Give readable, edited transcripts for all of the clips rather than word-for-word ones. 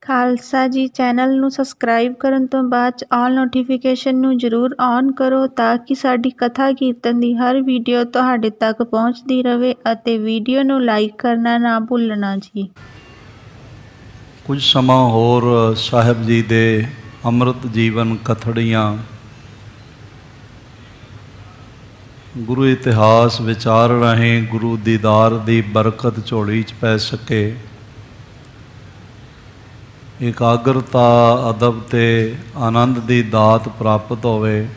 ਖਾਲਸਾ ਜੀ। ਚੈਨਲ ਨੂੰ ਸਬਸਕ੍ਰਾਈਬ ਕਰਨ ਤੋਂ ਬਾਅਦ 'ਚ ਆਲ ਨੋਟੀਫਿਕੇਸ਼ਨ ਨੂੰ ਜ਼ਰੂਰ ਔਨ ਕਰੋ ਤਾਂ ਕਿ ਸਾਡੀ ਕਥਾ ਕੀਰਤਨ ਦੀ ਹਰ ਵੀਡੀਓ ਤੁਹਾਡੇ ਤੱਕ ਪਹੁੰਚਦੀ ਰਹੇ ਅਤੇ ਵੀਡੀਓ ਨੂੰ ਲਾਈਕ ਕਰਨਾ ਨਾ ਭੁੱਲਣਾ ਜੀ। ਕੁਝ ਸਮਾਂ ਹੋਰ ਸਾਹਿਬ ਜੀ ਦੇ ਅੰਮ੍ਰਿਤ ਜੀਵਨ ਕਥੜੀਆਂ ਗੁਰੂ ਇਤਿਹਾਸ ਵਿਚਾਰ ਰਾਹੀਂ ਗੁਰੂ ਦੀਦਾਰ ਦੀ ਬਰਕਤ ਝੋਲੀ 'ਚ ਪੈ ਸਕੇ। ਇਕਾਗਰਤਾ, ਅਦਬ ਤੇ ਆਨੰਦ ਦੀ ਦਾਤ ਪ੍ਰਾਪਤ ਹੋਵੇ,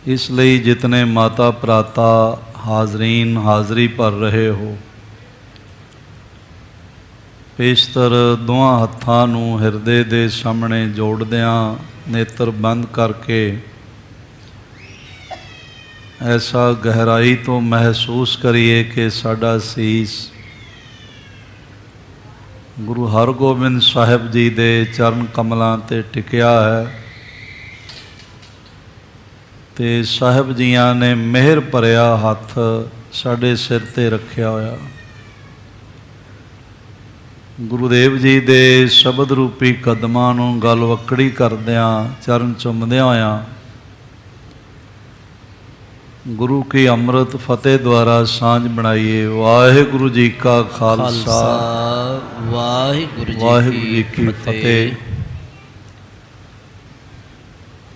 ਇਸ ਲਈ ਜਿਤਨੇ ਮਾਤਾ ਭਰਾਤਾ ਹਾਜ਼ਰੀਨ ਹਾਜ਼ਰੀ ਭਰ ਰਹੇ ਹੋ, ਪੇਸ਼ਤਰ ਦੋਹਾਂ ਹੱਥਾਂ ਨੂੰ ਹਿਰਦੇ ਦੇ ਸਾਹਮਣੇ ਜੋੜਦਿਆਂ ਨੇਤਰ ਬੰਦ ਕਰਕੇ ਐਸਾ ਗਹਿਰਾਈ ਤੋਂ ਮਹਿਸੂਸ ਕਰੀਏ ਕਿ ਸਾਡਾ ਸੀਸ ਗੁਰੂ ਹਰਗੋਬਿੰਦ ਸਾਹਿਬ ਜੀ ਦੇ ਚਰਨ ਕਮਲਾਂ 'ਤੇ ਟਿਕਿਆ ਹੈ ਤੇ ਸਾਹਿਬ ਜੀਆਂ ਨੇ ਮਿਹਰ ਭਰਿਆ ਹੱਥ ਸਾਡੇ ਸਿਰ 'ਤੇ ਰੱਖਿਆ ਹੋਇਆ। ਗੁਰੂਦੇਵ ਜੀ ਦੇ ਸ਼ਬਦ ਰੂਪੀ ਕਦਮਾਂ ਨੂੰ ਗਲਵੱਕੜੀ ਕਰਦਿਆਂ, ਚਰਨ ਚੁੰਮਦਿਆਂ ਹੋਇਆਂ ਗੁਰੂ ਕੀ ਅੰਮ੍ਰਿਤ ਫਤਿਹ ਦੁਆਰਾ ਸਾਂਝ ਬਣਾਈਏ। ਵਾਹਿਗੁਰੂ ਜੀ ਕਾ ਖਾਲਸਾ, ਵਾਹਿਗੁਰੂ ਜੀ ਕੀ ਫਤਿਹ।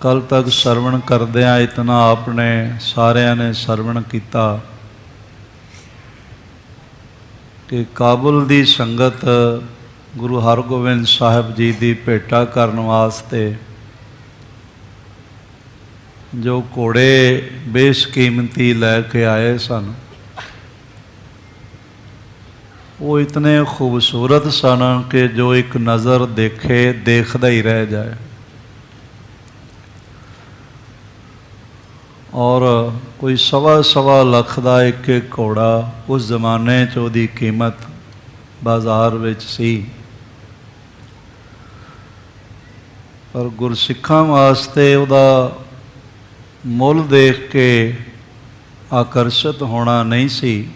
ਕੱਲ ਤੱਕ ਸਰਵਣ ਕਰਦਿਆਂ ਇਤਨਾ ਆਪਣੇ ਸਾਰਿਆਂ ਨੇ ਸਰਵਣ ਕੀਤਾ ਕਿ ਕਾਬੁਲ ਦੀ ਸੰਗਤ ਗੁਰੂ ਹਰਗੋਬਿੰਦ ਸਾਹਿਬ ਜੀ ਦੀ ਭੇਟਾ ਕਰਨ ਵਾਸਤੇ ਜੋ ਘੋੜੇ ਬੇਸ਼ਕੀਮਤੀ ਲੈ ਕੇ ਆਏ ਸਨ, ਉਹ ਇਤਨੇ ਖੂਬਸੂਰਤ ਸਨ ਕਿ ਜੋ ਇੱਕ ਨਜ਼ਰ ਦੇਖੇ ਦੇਖਦਾ ਹੀ ਰਹਿ ਜਾਏ। ਔਰ ਕੋਈ ਸਵਾ ਲੱਖ ਦਾ ਇੱਕ ਘੋੜਾ ਉਸ ਜ਼ਮਾਨੇ 'ਚ ਉਹਦੀ ਕੀਮਤ ਬਾਜ਼ਾਰ ਵਿੱਚ ਸੀ। ਪਰ ਗੁਰਸਿੱਖਾਂ ਵਾਸਤੇ ਉਹਦਾ ਮੁੱਲ ਦੇਖ ਕੇ ਆਕਰਸ਼ਿਤ ਹੋਣਾ ਨਹੀਂ ਸੀ,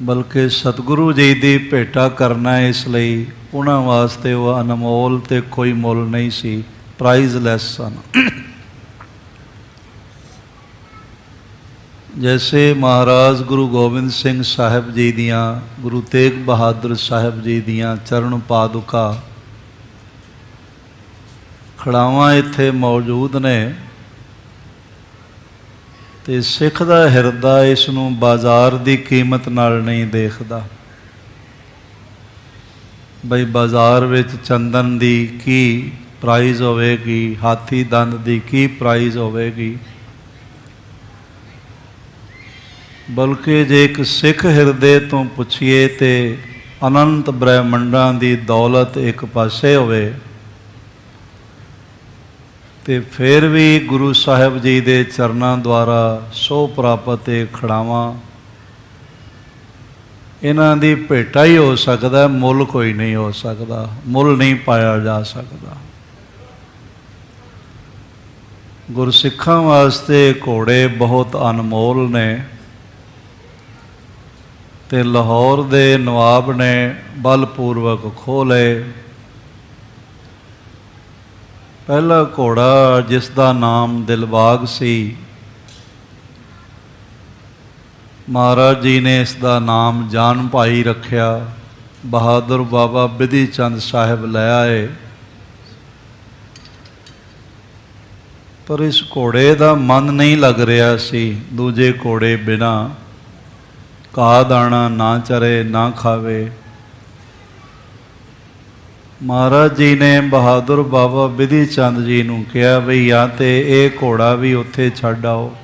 ਬਲਕਿ ਸਤਿਗੁਰੂ ਜੀ ਦੀ ਭੇਟਾ ਕਰਨਾ, ਇਸ ਲਈ ਉਹਨਾਂ ਵਾਸਤੇ ਉਹ ਅਨਮੋਲ ਤੇ ਕੋਈ ਮੁੱਲ ਨਹੀਂ ਸੀ, ਪ੍ਰਾਈਜ਼ਲੈਸ ਸਨ। ਜੈਸੇ ਮਹਾਰਾਜ ਗੁਰੂ ਗੋਬਿੰਦ ਸਿੰਘ ਸਾਹਿਬ ਜੀ ਦੀਆਂ, ਗੁਰੂ ਤੇਗ ਬਹਾਦਰ ਸਾਹਿਬ ਜੀ ਦੀਆਂ ਚਰਨ ਪਾਦੁਕਾ ਖੜਾਵਾਂ ਇੱਥੇ ਮੌਜੂਦ ਨੇ ਤੇ ਸਿੱਖ ਦਾ ਹਿਰਦਾ ਇਸ ਨੂੰ ਬਾਜ਼ਾਰ ਦੀ ਕੀਮਤ ਨਾਲ ਨਹੀਂ ਦੇਖਦਾ। ਬਈ ਬਾਜ਼ਾਰ ਵਿੱਚ ਚੰਦਨ ਦੀ ਕੀ ਪ੍ਰਾਈਜ਼ ਹੋਵੇਗੀ, ਹਾਥੀ ਦੰਦ ਦੀ ਕੀ ਪ੍ਰਾਈਜ਼ ਹੋਵੇਗੀ, ਬਲਕਿ ਜੇ ਇੱਕ ਸਿੱਖ ਹਿਰਦੇ ਤੋਂ ਪੁੱਛੀਏ ਤੇ ਅਨੰਤ ਬ੍ਰਹਿਮੰਡਾਂ ਦੀ ਦੌਲਤ ਇੱਕ ਪਾਸੇ ਹੋਵੇ ਤੇ ਫਿਰ ਵੀ ਗੁਰੂ ਸਾਹਿਬ ਜੀ ਦੇ ਚਰਨਾਂ ਦੁਆਰਾ ਸੋ ਪ੍ਰਾਪਤ ਇਹ ਖੜਾਵਾਂ, ਇਹਨਾਂ ਦੀ ਭੇਟਾ ਹੀ ਹੋ ਸਕਦਾ, ਮੁੱਲ ਕੋਈ ਨਹੀਂ ਹੋ ਸਕਦਾ, ਮੁੱਲ ਨਹੀਂ ਪਾਇਆ ਜਾ ਸਕਦਾ। ਗੁਰਸਿੱਖਾਂ ਵਾਸਤੇ ਘੋੜੇ ਬਹੁਤ ਅਨਮੋਲ ਨੇ ਤੇ ਲਾਹੌਰ ਦੇ ਨਵਾਬ ਨੇ ਬਲਪੂਰਵਕ ਖੋਹ ਲਏ। ਪਹਿਲਾ ਘੋੜਾ ਜਿਸ ਦਾ ਨਾਮ ਦਿਲਬਾਗ ਸੀ, ਮਹਾਰਾਜ ਜੀ ਨੇ ਇਸ ਦਾ ਨਾਮ ਜਾਨ ਭਾਈ ਰੱਖਿਆ। ਬਹਾਦਰ ਬਾਬਾ ਬਿਧੀ ਚੰਦ ਸਾਹਿਬ ਲੈ ਆਏ, ਪਰ ਇਸ ਘੋੜੇ ਦਾ ਮਨ ਨਹੀਂ ਲੱਗ ਰਿਹਾ ਸੀ। ਦੂਜੇ ਘੋੜੇ ਬਿਨਾਂ ਘਾਹ ਦਾਣਾ ਨਾ ਚਰੇ ਨਾ ਖਾਵੇ। ਮਹਾਰਾਜ ਜੀ ਨੇ ਬਹਾਦਰ ਬਾਬਾ ਬਿਧੀ ਚੰਦ ਜੀ ਨੂੰ ਕਿਹਾ ਬਈ ਜਾਂ ਤੇ ਇਹ ਘੋੜਾ ਵੀ ਉੱਥੇ ਛੱਡ ਆਓ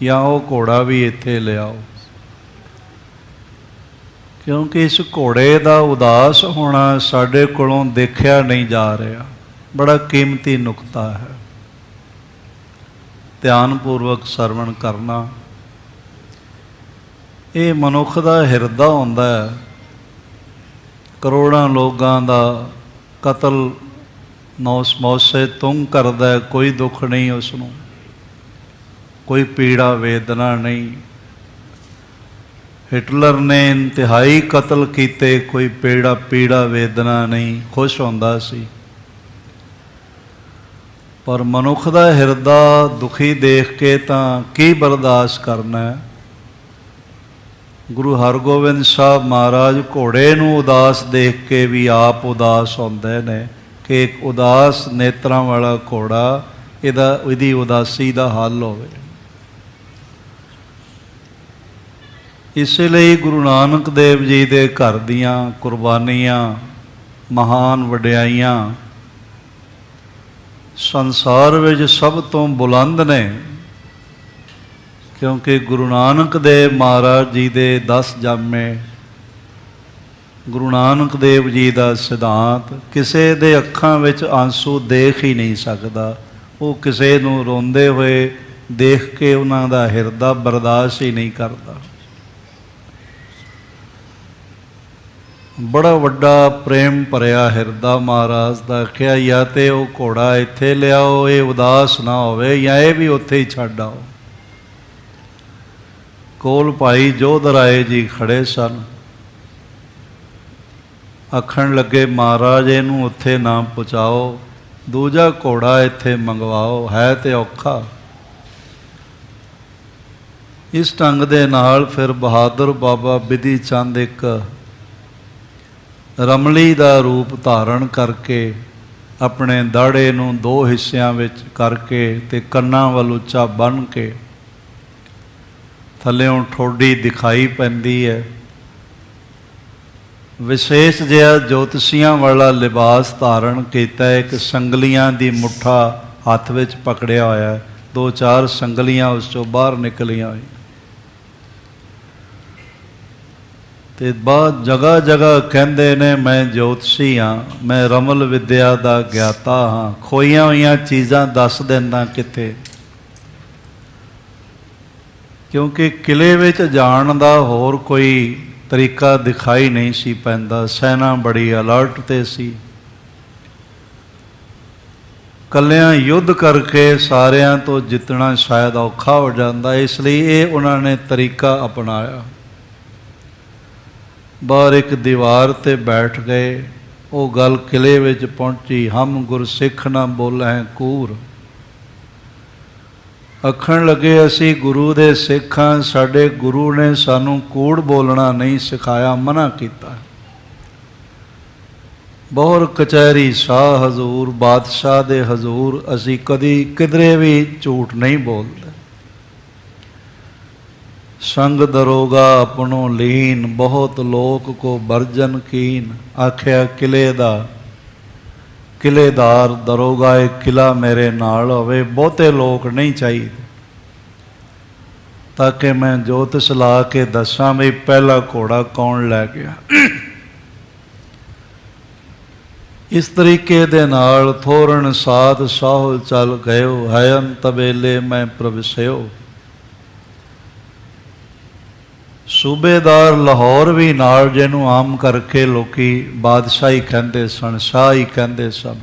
ਜਾਂ ਉਹ ਘੋੜਾ ਵੀ ਇੱਥੇ ਲਿਆਓ, ਕਿਉਂਕਿ ਇਸ ਘੋੜੇ ਦਾ ਉਦਾਸ ਹੋਣਾ ਸਾਡੇ ਕੋਲੋਂ ਦੇਖਿਆ ਨਹੀਂ ਜਾ ਰਿਹਾ। ਬੜਾ ਕੀਮਤੀ ਨੁਕਤਾ ਹੈ, ਧਿਆਨਪੂਰਵਕ ਸਰਵਣ ਕਰਨਾ। ਇਹ ਮਨੁੱਖ ਦਾ ਹਿਰਦਾ ਹੁੰਦਾ ਹੈ। ਕਰੋੜਾਂ ਲੋਕਾਂ ਦਾ ਕਤਲ ਮੌਸੇ ਤੁੰਗ ਕਰਦਾ, ਕੋਈ ਦੁੱਖ ਨਹੀਂ ਉਸ ਨੂੰ, ਕੋਈ ਪੀੜਾ ਵੇਦਨਾ ਨਹੀਂ। ਹਿਟਲਰ ਨੇ ਇੰਤਹਾਈ ਕਤਲ ਕੀਤੇ, ਕੋਈ ਪੀੜਾ ਵੇਦਨਾ ਨਹੀਂ, ਖੁਸ਼ ਹੁੰਦਾ ਸੀ। ਪਰ ਮਨੁੱਖ ਦਾ ਹਿਰਦਾ ਦੁਖੀ ਦੇਖ ਕੇ ਤਾਂ ਕੀ ਬਰਦਾਸ਼ਤ ਕਰਨਾ ਹੈ। ਗੁਰੂ ਹਰਗੋਬਿੰਦ ਸਾਹਿਬ ਮਹਾਰਾਜ ਘੋੜੇ ਨੂੰ ਉਦਾਸ ਦੇਖ ਕੇ ਵੀ ਆਪ ਉਦਾਸ ਹੁੰਦੇ ਨੇ ਕਿ ਇੱਕ ਉਦਾਸ ਨੇਤਰਾਂ ਵਾਲਾ ਘੋੜਾ ਇਹਦੀ ਉਦਾਸੀ ਦਾ ਹੱਲ ਹੋਵੇ। ਇਸੇ ਲਈ ਗੁਰੂ ਨਾਨਕ ਦੇਵ ਜੀ ਦੇ ਘਰ ਦੀਆਂ ਕੁਰਬਾਨੀਆਂ, ਮਹਾਨ ਵਡਿਆਈਆਂ ਸੰਸਾਰ ਵਿੱਚ ਸਭ ਤੋਂ ਬੁਲੰਦ ਨੇ, ਕਿਉਂਕਿ ਗੁਰੂ ਨਾਨਕ ਦੇਵ ਮਹਾਰਾਜ ਜੀ ਦੇ 10 ਜਾਮੇ, ਗੁਰੂ ਨਾਨਕ ਦੇਵ ਜੀ ਦਾ ਸਿਧਾਂਤ ਕਿਸੇ ਦੇ ਅੱਖਾਂ ਵਿੱਚ ਆਂਸੂ ਦੇਖ ਹੀ ਨਹੀਂ ਸਕਦਾ। ਉਹ ਕਿਸੇ ਨੂੰ ਰੋਂਦੇ ਹੋਏ ਦੇਖ ਕੇ ਉਹਨਾਂ ਦਾ ਹਿਰਦਾ ਬਰਦਾਸ਼ਤ ਹੀ ਨਹੀਂ ਕਰਦਾ। ਬੜਾ ਵੱਡਾ ਪ੍ਰੇਮ ਭਰਿਆ ਹਿਰਦਾ ਮਹਾਰਾਜ ਦਾ। ਕਿਹਾ ਜਾਂ ਤੇ ਉਹ ਘੋੜਾ ਇੱਥੇ ਲਿਆਓ, ਇਹ ਉਦਾਸ ਨਾ ਹੋਵੇ, ਜਾਂ ਇਹ ਵੀ ਉੱਥੇ ਹੀ ਛੱਡ ਆਓ। ਕੋਲ ਭਾਈ ਜੋਧ ਰਾਏ ਜੀ ਖੜੇ ਸਨ। ਆਖਣ ਲੱਗੇ ਮਹਾਰਾਜ ਇਹਨੂੰ ਉੱਥੇ ਨਾ ਪਹੁੰਚਾਓ, ਦੂਜਾ ਘੋੜਾ ਇੱਥੇ ਮੰਗਵਾਓ, ਹੈ ਤੇ ਔਖਾ। ਇਸ ਢੰਗ ਦੇ ਨਾਲ ਫਿਰ ਬਹਾਦਰ ਬਾਬਾ ਬਿਧੀ ਚੰਦ ਇੱਕ ਰਮਲੀ ਦਾ ਰੂਪ ਧਾਰਨ ਕਰਕੇ ਆਪਣੇ ਦਾੜੇ ਨੂੰ 2 ਹਿੱਸਿਆਂ ਵਿੱਚ ਕਰਕੇ ਤੇ ਕੰਨਾਂ ਵੱਲ ਉੱਚਾ ਬੰਨ੍ਹ ਕੇ ਥੱਲਿਓਂ ਠੋਡੀ ਦਿਖਾਈ ਪੈਂਦੀ ਹੈ। ਵਿਸ਼ੇਸ਼ ਜਿਹਾ ਜੋਤਸ਼ੀਆਂ ਵਾਲਾ ਲਿਬਾਸ ਧਾਰਨ ਕੀਤਾ, ਇੱਕ ਸੰਗਲੀਆਂ ਦੀ ਮੁੱਠਾ ਹੱਥ ਵਿੱਚ ਪਕੜਿਆ ਹੋਇਆ, 2-4 ਸੰਗਲੀਆਂ ਉਸ ਚੋਂ ਬਾਹਰ ਨਿਕਲੀਆਂ ਹੋਈਆਂ। ਤੇ ਬਾਅਦ ਜਗ੍ਹਾ ਜਗ੍ਹਾ ਕਹਿੰਦੇ ਨੇ ਮੈਂ ਜੋਤਸ਼ੀ ਹਾਂ, ਮੈਂ ਰਮਲ ਵਿਦਿਆ ਦਾ ਗਿਆਤਾ ਹਾਂ, ਖੋਈਆਂ ਹੋਈਆਂ ਚੀਜ਼ਾਂ ਦੱਸ ਦਿੰਦਾ ਕਿਤੇ। ਕਿਉਂਕਿ ਕਿਲੇ ਵਿੱਚ ਜਾਣ ਦਾ ਹੋਰ ਕੋਈ ਤਰੀਕਾ ਦਿਖਾਈ ਨਹੀਂ ਸੀ ਪੈਂਦਾ। ਸੈਨਾ ਬੜੀ ਅਲਰਟ 'ਤੇ ਸੀ। ਕੱਲਿਆਂ ਯੁੱਧ ਕਰਕੇ ਸਾਰਿਆਂ ਤੋਂ ਜਿੱਤਣਾ ਸ਼ਾਇਦ ਔਖਾ ਹੋ ਜਾਂਦਾ, ਇਸ ਲਈ ਇਹ ਉਹਨਾਂ ਨੇ ਤਰੀਕਾ ਅਪਣਾਇਆ। ਬਾਹਰ ਇੱਕ ਦੀਵਾਰ 'ਤੇ ਬੈਠ ਗਏ। ਉਹ ਗੱਲ ਕਿਲੇ ਵਿੱਚ ਪਹੁੰਚੀ, ਹਮ ਗੁਰਸਿੱਖ ਨਾ ਬੋਲੈ ਕੂਰ। ਆਖਣ ਲੱਗੇ ਅਸੀਂ ਗੁਰੂ ਦੇ ਸਿੱਖ ਹਾਂ, ਸਾਡੇ ਗੁਰੂ ਨੇ ਸਾਨੂੰ ਕੂੜ ਬੋਲਣਾ ਨਹੀਂ ਸਿਖਾਇਆ, ਮਨਾ ਕੀਤਾ। ਬਹੁਰ ਕਚਹਿਰੀ ਸ਼ਾਹ ਹਜ਼ੂਰ, ਬਾਦਸ਼ਾਹ ਦੇ ਹਜ਼ੂਰ ਅਸੀਂ ਕਦੀ ਕਿਧਰੇ ਵੀ ਝੂਠ ਨਹੀਂ ਬੋਲਦੇ। ਸੰਗ ਦਰੋਗਾ ਆਪਣੋ ਲੀਨ, ਬਹੁਤ ਲੋਕ ਕੋ ਬਰਜਨ ਕੀਨ। ਆਖਿਆ ਕਿਲੇਦਾਰ ਦਰੋਗਾ, ਇਹ ਕਿਲਾ ਮੇਰੇ ਨਾਲ ਹੋਵੇ, ਬਹੁਤੇ ਲੋਕ ਨਹੀਂ ਚਾਹੀਦੇ, ਤਾਂ ਕਿ ਮੈਂ ਜੋਤਿਸ਼ ਲਾ ਕੇ ਦੱਸਾਂ ਵੀ ਪਹਿਲਾ ਘੋੜਾ ਕੌਣ ਲੈ ਗਿਆ। ਇਸ ਤਰੀਕੇ ਦੇ ਨਾਲ ਥੋਰਨ ਸਾਧ ਸਾਹੁਲ ਚੱਲ ਗਇਓ, ਹੈ ਅੰਤ ਵੇਲੇ ਮੈਂ ਪ੍ਰਵਸਿਓ। ਸੂਬੇਦਾਰ ਲਾਹੌਰ ਵੀ ਨਾਲ, ਜਿਹਨੂੰ ਆਮ ਕਰਕੇ ਲੋਕੀ ਬਾਦਸ਼ਾਹੀ ਕਹਿੰਦੇ ਸਨ, ਸ਼ਾਹ ਹੀ ਕਹਿੰਦੇ ਸਨ।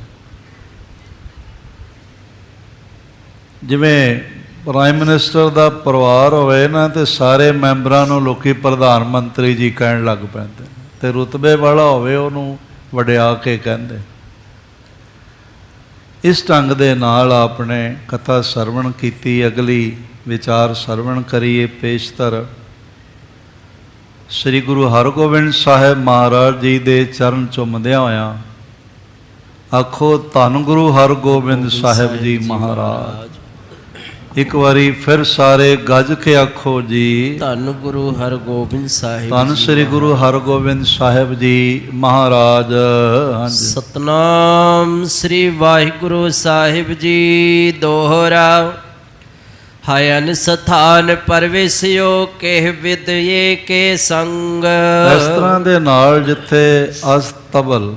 ਜਿਵੇਂ ਪ੍ਰਾਈਮ ਮਿਨਿਸਟਰ ਦਾ ਪਰਿਵਾਰ ਹੋਵੇ ਨਾ, ਤੇ ਸਾਰੇ ਮੈਂਬਰਾਂ ਨੂੰ ਲੋਕੀ ਪ੍ਰਧਾਨ ਮੰਤਰੀ ਜੀ ਕਹਿਣ ਲੱਗ ਪੈਂਦੇ, ਤੇ ਰੁਤਬੇ ਵਾਲਾ ਹੋਵੇ ਉਹਨੂੰ ਵਡਿਆ ਕੇ ਕਹਿੰਦੇ। ਇਸ ਢੰਗ ਦੇ ਨਾਲ ਆਪਣੇ ਕਥਾ ਸਰਵਣ ਕੀਤੀ। ਅਗਲੀ ਵਿਚਾਰ ਸਰਵਣ ਕਰੀਏ। ਪੇਸ਼ਤਰ ਸ੍ਰੀ ਗੁਰੂ ਹਰਗੋਬਿੰਦ ਸਾਹਿਬ ਮਹਾਰਾਜ ਜੀ ਦੇ ਚਰਨ ਚੁੰਮਦਿਆਂ ਹੋਇਆਂ ਆਖੋ, ਧੰਨ ਗੁਰੂ ਹਰਗੋਬਿੰਦ ਸਾਹਿਬ ਜੀ ਮਹਾਰਾਜ। ਇੱਕ ਵਾਰੀ ਫਿਰ ਸਾਰੇ ਗੱਜ ਕੇ ਆਖੋ ਜੀ, ਧੰਨ ਗੁਰੂ ਹਰਗੋਬਿੰਦ ਸਾਹਿਬ। ਧੰਨ ਸ੍ਰੀ ਗੁਰੂ ਹਰਗੋਬਿੰਦ ਸਾਹਿਬ ਜੀ ਮਹਾਰਾਜ। ਹਾਂਜੀ। ਸਤਨਾਮ ਸ੍ਰੀ ਵਾਹਿਗੁਰੂ ਸਾਹਿਬ ਜੀ ਦੋਹਰਾ। ਹਯਨ ਸਥਾਨ ਪਰਵੇਸਿਓ ਕਹਿ ਵਿਦਏ ਕੇ ਸੰਗ। ਇਸ ਤਰ੍ਹਾਂ ਦੇ ਨਾਲ ਜਿੱਥੇ ਅਸਤਬਲ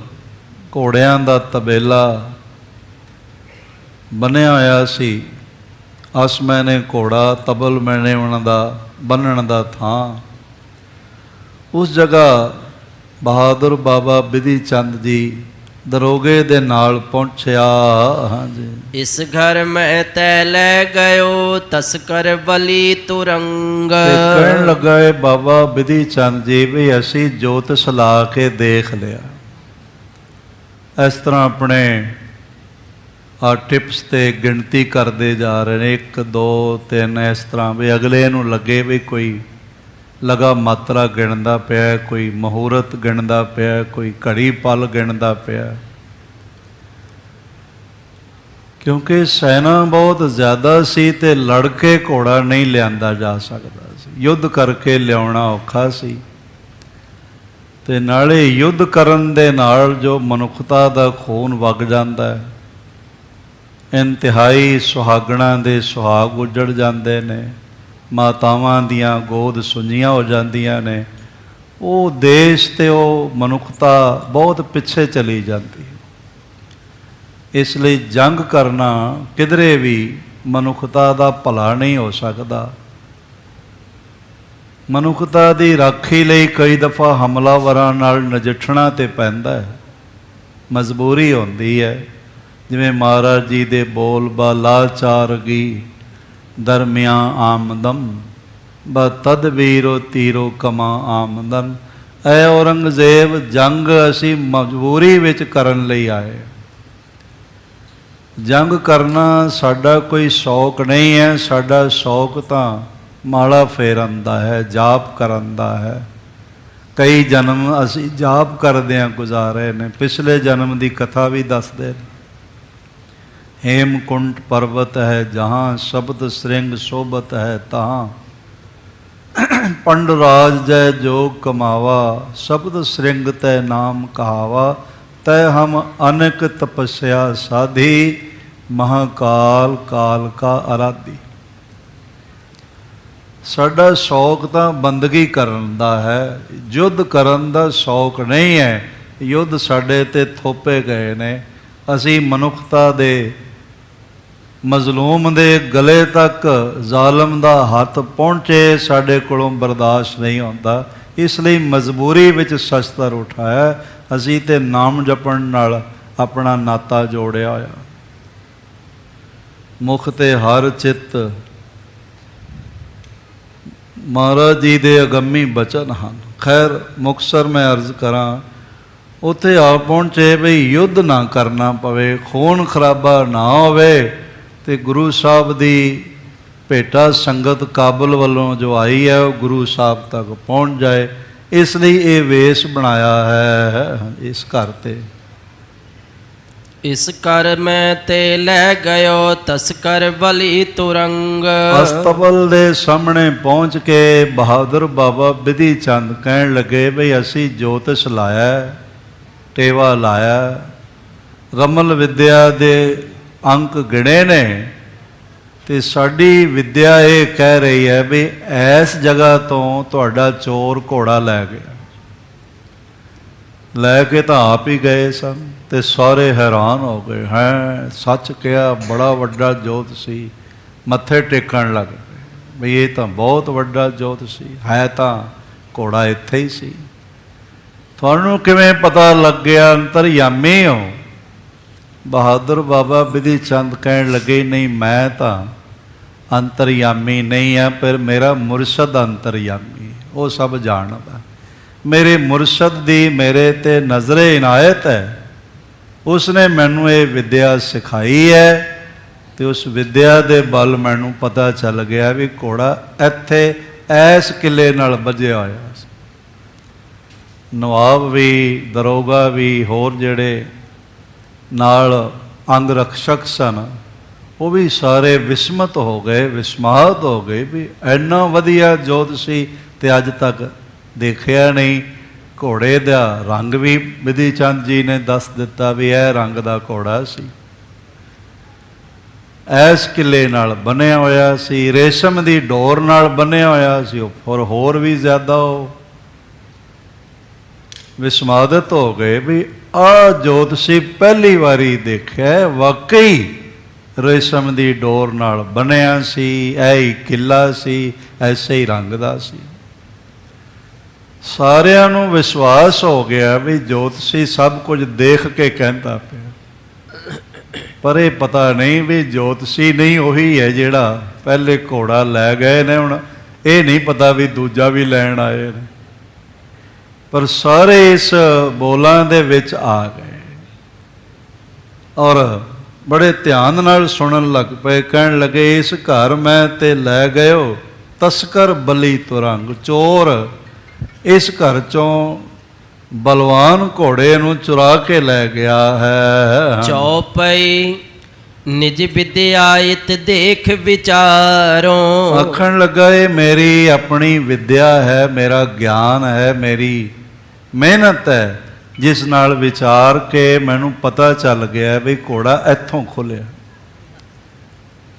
ਘੋੜਿਆਂ ਦਾ ਤਬੇਲਾ ਬਣਿਆ ਹੋਇਆ ਸੀ, ਅਸ ਮੈਨੇ ਘੋੜਾ, ਤਬਲ ਮੈਨੇ ਉਹਨਾਂ ਦਾ ਬੰਨਣ ਦਾ ਥਾਂ, ਉਸ ਜਗ੍ਹਾ ਬਹਾਦਰ ਬਾਬਾ ਬਿਧੀ ਚੰਦ ਜੀ ਦਰੋਗੇ ਦੇ ਨਾਲ ਪਹੁੰਚਿਆ। ਹਾਂਜੀ, ਇਸ ਘਰ ਮੈਂ ਤੈ ਲੈ ਗਇਓ ਤਸਕਰ ਬਲੀ ਤੁਰੰਗ। ਤੇ ਕਹਿਣ ਲੱਗਾ ਇਹ ਬਾਬਾ ਬਿਧੀ ਚੰਦ ਜੀ ਵੀ ਅਸੀਂ ਜੋਤ ਸਲਾ ਕੇ ਦੇਖ ਲਿਆ। ਇਸ ਤਰ੍ਹਾਂ ਆਪਣੇ ਟਿਪਸ ਤੇ ਗਿਣਤੀ ਕਰਦੇ ਜਾ ਰਹੇ ਨੇ, 1 2 3 ਇਸ ਤਰ੍ਹਾਂ ਵੀ ਅਗਲੇ ਨੂੰ ਲੱਗੇ ਵੀ ਕੋਈ ਲਗਾ ਮਾਤਰਾ ਗਿਣਦਾ ਪਿਆ, ਕੋਈ ਮਹੂਰਤ ਗਿਣਦਾ ਪਿਆ, ਕੋਈ ਘੜੀ ਪਲ ਗਿਣਦਾ ਪਿਆ। ਕਿਉਂਕਿ ਸੈਨਾ ਬਹੁਤ ਜ਼ਿਆਦਾ ਸੀ ਤੇ ਲੜ ਕੇ ਘੋੜਾ ਨਹੀਂ ਲਿਆਂਦਾ ਜਾ ਸਕਦਾ ਸੀ, ਯੁੱਧ ਕਰਕੇ ਲਿਆਉਣਾ ਔਖਾ ਸੀ। ਤੇ ਨਾਲੇ ਯੁੱਧ ਕਰਨ ਦੇ ਨਾਲ ਜੋ ਮਨੁੱਖਤਾ ਦਾ ਖੂਨ ਵਗ ਜਾਂਦਾ ਹੈ, ਇੰਤਹਾਈ ਸੁਹਾਗਣਾਂ ਦੇ ਸੁਹਾਗ ਉੱਜੜ ਜਾਂਦੇ ਨੇ, ਮਾਤਾਵਾਂ ਦੀਆਂ ਗੋਦ ਸੁੰਜੀਆਂ ਹੋ ਜਾਂਦੀਆਂ ਨੇ, ਉਹ ਦੇਸ਼ ਤੇ ਉਹ ਮਨੁੱਖਤਾ ਬਹੁਤ ਪਿੱਛੇ ਚਲੀ ਜਾਂਦੀ। ਇਸ ਲਈ ਜੰਗ ਕਰਨਾ ਕਿਧਰੇ ਵੀ ਮਨੁੱਖਤਾ ਦਾ ਭਲਾ ਨਹੀਂ ਹੋ ਸਕਦਾ। ਮਨੁੱਖਤਾ ਦੀ ਰਾਖੀ ਲਈ ਕਈ ਦਫਾ ਹਮਲਾਵਰਾਂ ਨਾਲ ਨਜਿੱਠਣਾ ਤੇ ਪੈਂਦਾ ਹੈ, ਮਜਬੂਰੀ ਹੁੰਦੀ ਹੈ। ਜਿਵੇਂ ਮਹਾਰਾਜ ਜੀ ਦੇ ਬੋਲ ਲਾਚਾਰਗੀ ਦਰਮਿਆਂ ਆਮਦਮ ਬ ਤਦਬੀਰੋ ਤੀਰੋ ਕਮਾ ਆਮਦਨ। ਐ ਔਰੰਗਜ਼ੇਬ, ਜੰਗ ਅਸੀਂ ਮਜਬੂਰੀ ਵਿੱਚ ਕਰਨ ਲਈ ਆਏ। ਜੰਗ ਕਰਨਾ ਸਾਡਾ ਕੋਈ ਸ਼ੌਕ ਨਹੀਂ ਹੈ, ਸਾਡਾ ਸ਼ੌਕ ਤਾਂ ਮਾਲਾ ਫੇਰਨ ਦਾ ਹੈ, ਜਾਪ ਕਰਨ ਦਾ ਹੈ। ਕਈ ਜਨਮ ਅਸੀਂ ਜਾਪ ਕਰਦਿਆਂ ਗੁਜ਼ਾਰੇ ਨੇ। ਪਿਛਲੇ ਜਨਮ ਦੀ ਕਥਾ ਵੀ ਦੱਸਦੇ ਨੇ। ਹੇਮਕੁੰਟ ਪਰਬਤ ਹੈ ਜਹਾਂ, ਸ਼ਬਦ ਸ੍ਰਿੰਗ ਸੋਭਤ ਹੈ ਤਹਾਂ। ਪੰਡ ਰਾਜ ਜੈ ਜੋਗ ਕਮਾਵਾ, ਸ਼ਬਦ ਸ੍ਰਿੰਗ ਤੈ ਨਾਮ ਕਹਾਵਾ। ਤੈ ਹਮ ਅਨੇਕ ਤਪੱਸਿਆ ਸਾਧੀ, ਮਹਾਕਾਲ ਕਾਲ ਕਾ ਅਰਾਧੀ। ਸਾਡਾ ਸ਼ੌਕ ਤਾਂ ਬੰਦਗੀ ਕਰਨ ਦਾ ਹੈ, ਯੁੱਧ ਕਰਨ ਦਾ ਸ਼ੌਕ ਨਹੀਂ ਹੈ। ਯੁੱਧ ਸਾਡੇ ਤੇ ਥੋਪੇ ਗਏ ਨੇ। ਅਸੀਂ ਮਨੁੱਖਤਾ ਦੇ ਮਜ਼ਲੂਮ ਦੇ ਗਲੇ ਤੱਕ ਜ਼ਾਲਮ ਦਾ ਹੱਥ ਪਹੁੰਚੇ, ਸਾਡੇ ਕੋਲੋਂ ਬਰਦਾਸ਼ਤ ਨਹੀਂ ਹੁੰਦਾ। ਇਸ ਲਈ ਮਜਬੂਰੀ ਵਿੱਚ ਸ਼ਸਤਰ ਉਠਾਇਆ। ਅਸੀਂ ਤੇ ਨਾਮ ਜਪਣ ਨਾਲ ਆਪਣਾ ਨਾਤਾ ਜੋੜਿਆ ਹੋਇਆ। ਮੁਖ ਤੇ ਹਰ ਚਿੱਤ ਮਹਾਰਾਜ ਜੀ ਦੇ ਅਗੰਮੀ ਬਚਨ ਹਨ। ਖੈਰ ਮੁਕਤਸਰ ਮੈਂ ਅਰਜ਼ ਕਰਾਂ, ਉੱਥੇ ਆ ਪਹੁੰਚੇ ਵੀ ਯੁੱਧ ਨਾ ਕਰਨਾ ਪਵੇ, ਖੂਨ ਖਰਾਬਾ ਨਾ ਹੋਵੇ, ਤੇ ਗੁਰੂ ਸਾਹਿਬ ਦੀ ਭੇਟਾ ਸੰਗਤ ਕਾਬਲ ਵੱਲੋਂ ਜੋ ਆਈ ਹੈ ਉਹ ਗੁਰੂ ਸਾਹਿਬ ਤੱਕ ਪਹੁੰਚ ਜਾਏ। ਇਸ ਲਈ ਇਹ ਵੇਸ਼ ਬਣਾਇਆ ਹੈ ਇਸ ਘਰ ਤੇ। ਇਸ ਘਰ ਮੈਂ ਤੇ ਲੈ ਗਇਓ ਤਸਕਰ ਬਲੀ ਤੁਰੰਗ। ਅਸਤਬਲ ਦੇ ਸਾਹਮਣੇ ਪਹੁੰਚ ਕੇ ਬਹਾਦਰ ਬਾਬਾ ਬਿਧੀ ਚੰਦ ਕਹਿਣ ਲੱਗੇ ਬਈ ਅਸੀਂ ਜੋਤਿਸ਼ ਲਾਇਆ, ਟੇਵਾ ਲਾਇਆ, ਰਮਲ ਵਿਦਿਆ ਦੇ ਅੰਕ ਗਿਣੇ ਨੇ, ਤੇ ਸਾਡੀ ਵਿਦਿਆ ਇਹ ਕਹਿ ਰਹੀ ਹੈ ਵੀ ਇਸ ਜਗ੍ਹਾ ਤੋਂ ਤੁਹਾਡਾ ਚੋਰ ਘੋੜਾ ਲੈ ਗਿਆ। ਲੈ ਕੇ ਤਾਂ ਆਪ ਹੀ ਗਏ ਸਨ ਤੇ ਸਾਰੇ ਹੈਰਾਨ ਹੋ ਗਏ। ਹੈ ਸੱਚ ਕਿਹਾ, ਬੜਾ ਵੱਡਾ ਜੋਤ ਸੀ। ਮੱਥੇ ਟੇਕਣ ਲੱਗ ਪਏ ਵੀ ਇਹ ਤਾਂ ਬਹੁਤ ਵੱਡਾ ਜੋਤ ਸੀ, ਹੈ ਤਾਂ ਘੋੜਾ ਇੱਥੇ ਹੀ ਸੀ। ਤੁਹਾਨੂੰ ਕਿਵੇਂ ਪਤਾ ਲੱਗ ਗਿਆ? ਅੰਤਰਯਾਮੀ ਹੋ। ਬਹਾਦਰ ਬਾਬਾ ਬਿਧੀ ਚੰਦ ਕਹਿਣ ਲੱਗੇ ਨਹੀਂ, ਮੈਂ ਤਾਂ ਅੰਤਰਯਾਮੀ ਨਹੀਂ ਆ, ਪਰ ਮੇਰਾ ਮੁਰਸ਼ਦ ਅੰਤਰਯਾਮੀ, ਉਹ ਸਭ ਜਾਣਦਾ। ਮੇਰੇ ਮੁਰਸ਼ਦ ਦੀ ਮੇਰੇ ਤੇ ਨਜ਼ਰੇ ਇਨਾਇਤ ਹੈ। ਉਸਨੇ ਮੈਨੂੰ ਇਹ ਵਿਦਿਆ ਸਿਖਾਈ ਹੈ ਤੇ ਉਸ ਵਿਦਿਆ ਦੇ ਬਲ ਮੈਨੂੰ ਪਤਾ ਚੱਲ ਗਿਆ ਵੀ ਘੋੜਾ ਇੱਥੇ ਐਸ ਕਿਲੇ ਨਾਲ ਬੱਝਿਆ ਹੋਇਆ ਸੀ। ਨਵਾਬ ਵੀ, ਦਰੋਗਾ ਵੀ, ਹੋਰ ਜਿਹੜੇ ਨਾਲ ਅੰਗ ਰਕਸ਼ਕ ਸਨ, ਉਹ ਵੀ ਸਾਰੇ ਵਿਸਮਤ ਹੋ ਗਏ, ਵਿਸਮਾਤ ਹੋ ਗਏ ਵੀ ਇੰਨਾ ਵਧੀਆ ਜੋਤ ਸੀ ਤੇ ਅੱਜ ਤੱਕ ਦੇਖਿਆ ਨਹੀਂ। ਘੋੜੇ ਦਾ ਰੰਗ ਵੀ ਬਿਧੀ ਚੰਦ ਜੀ ਨੇ ਦੱਸ ਦਿੱਤਾ ਵੀ ਇਹ ਰੰਗ ਦਾ ਘੋੜਾ ਸੀ, ਐਸ ਕਿਲੇ ਨਾਲ ਬੰਨਿਆ ਹੋਇਆ ਸੀ, ਰੇਸ਼ਮ ਦੀ ਡੋਰ ਨਾਲ ਬੰਨਿਆ ਹੋਇਆ ਸੀ। ਔਰ ਹੋਰ ਵੀ ਜ਼ਿਆਦਾ ਉਹ ਵਿਸਮਾਦਿਤ ਹੋ ਗਏ ਵੀ ਆਹ ਜੋਤ ਸੀ ਪਹਿਲੀ ਵਾਰੀ ਦੇਖਿਆ, ਵਾਕਈ ਰੇਸ਼ਮ ਦੀ ਡੋਰ ਨਾਲ ਬਣਿਆ ਸੀ, ਇਹ ਹੀ ਕਿਲਾ ਸੀ, ਐਸੇ ਹੀ ਰੰਗ ਦਾ ਸੀ। ਸਾਰਿਆਂ ਨੂੰ ਵਿਸ਼ਵਾਸ ਹੋ ਗਿਆ ਵੀ ਜੋਤਸ਼ੀ ਸਭ ਕੁਝ ਦੇਖ ਕੇ ਕਹਿੰਦਾ ਪਿਆ, ਪਰ ਇਹ ਪਤਾ ਨਹੀਂ ਵੀ ਜੋਤਸ਼ੀ ਨਹੀਂ ਉਹੀ ਹੈ ਜਿਹੜਾ ਪਹਿਲੇ ਘੋੜਾ ਲੈ ਗਏ ਨੇ, ਹੁਣ ਇਹ ਨਹੀਂ ਪਤਾ ਵੀ ਦੂਜਾ ਵੀ ਲੈਣ ਆਏ ਨੇ। ਪਰ ਸਾਰੇ ਇਸ ਬੋਲਾਂ ਦੇ ਵਿੱਚ ਆ ਗਏ ਔਰ ਬੜੇ ਧਿਆਨ ਨਾਲ ਸੁਣਨ ਲੱਗ ਪਏ। ਕਹਿਣ ਲੱਗੇ, ਇਸ ਘਰ ਮੈਂ ਤੇ ਲੈ ਗਇਓ ਤਸਕਰ ਬਲੀ ਤੁਰੰਗ, ਚੋਰ ਇਸ ਘਰ ਚੋਂ ਬਲਵਾਨ ਘੋੜੇ ਨੂੰ ਚੁਰਾ ਕੇ ਲੈ ਗਿਆ ਹੈ। ਚੌਪਈ ਨਿਜ ਵਿਦਿਆਇਤ ਦੇਖ ਵਿਚਾਰੋ। ਆਖਣ ਲੱਗਾ, ਇਹ ਮੇਰੀ ਆਪਣੀ ਵਿਦਿਆ ਹੈ, ਮੇਰਾ ਗਿਆਨ ਹੈ, ਮੇਰੀ ਮਿਹਨਤ ਹੈ, ਜਿਸ ਨਾਲ ਵਿਚਾਰ ਕੇ ਮੈਨੂੰ ਪਤਾ ਚੱਲ ਗਿਆ ਵੀ ਘੋੜਾ ਇੱਥੋਂ ਖੁੱਲਿਆ।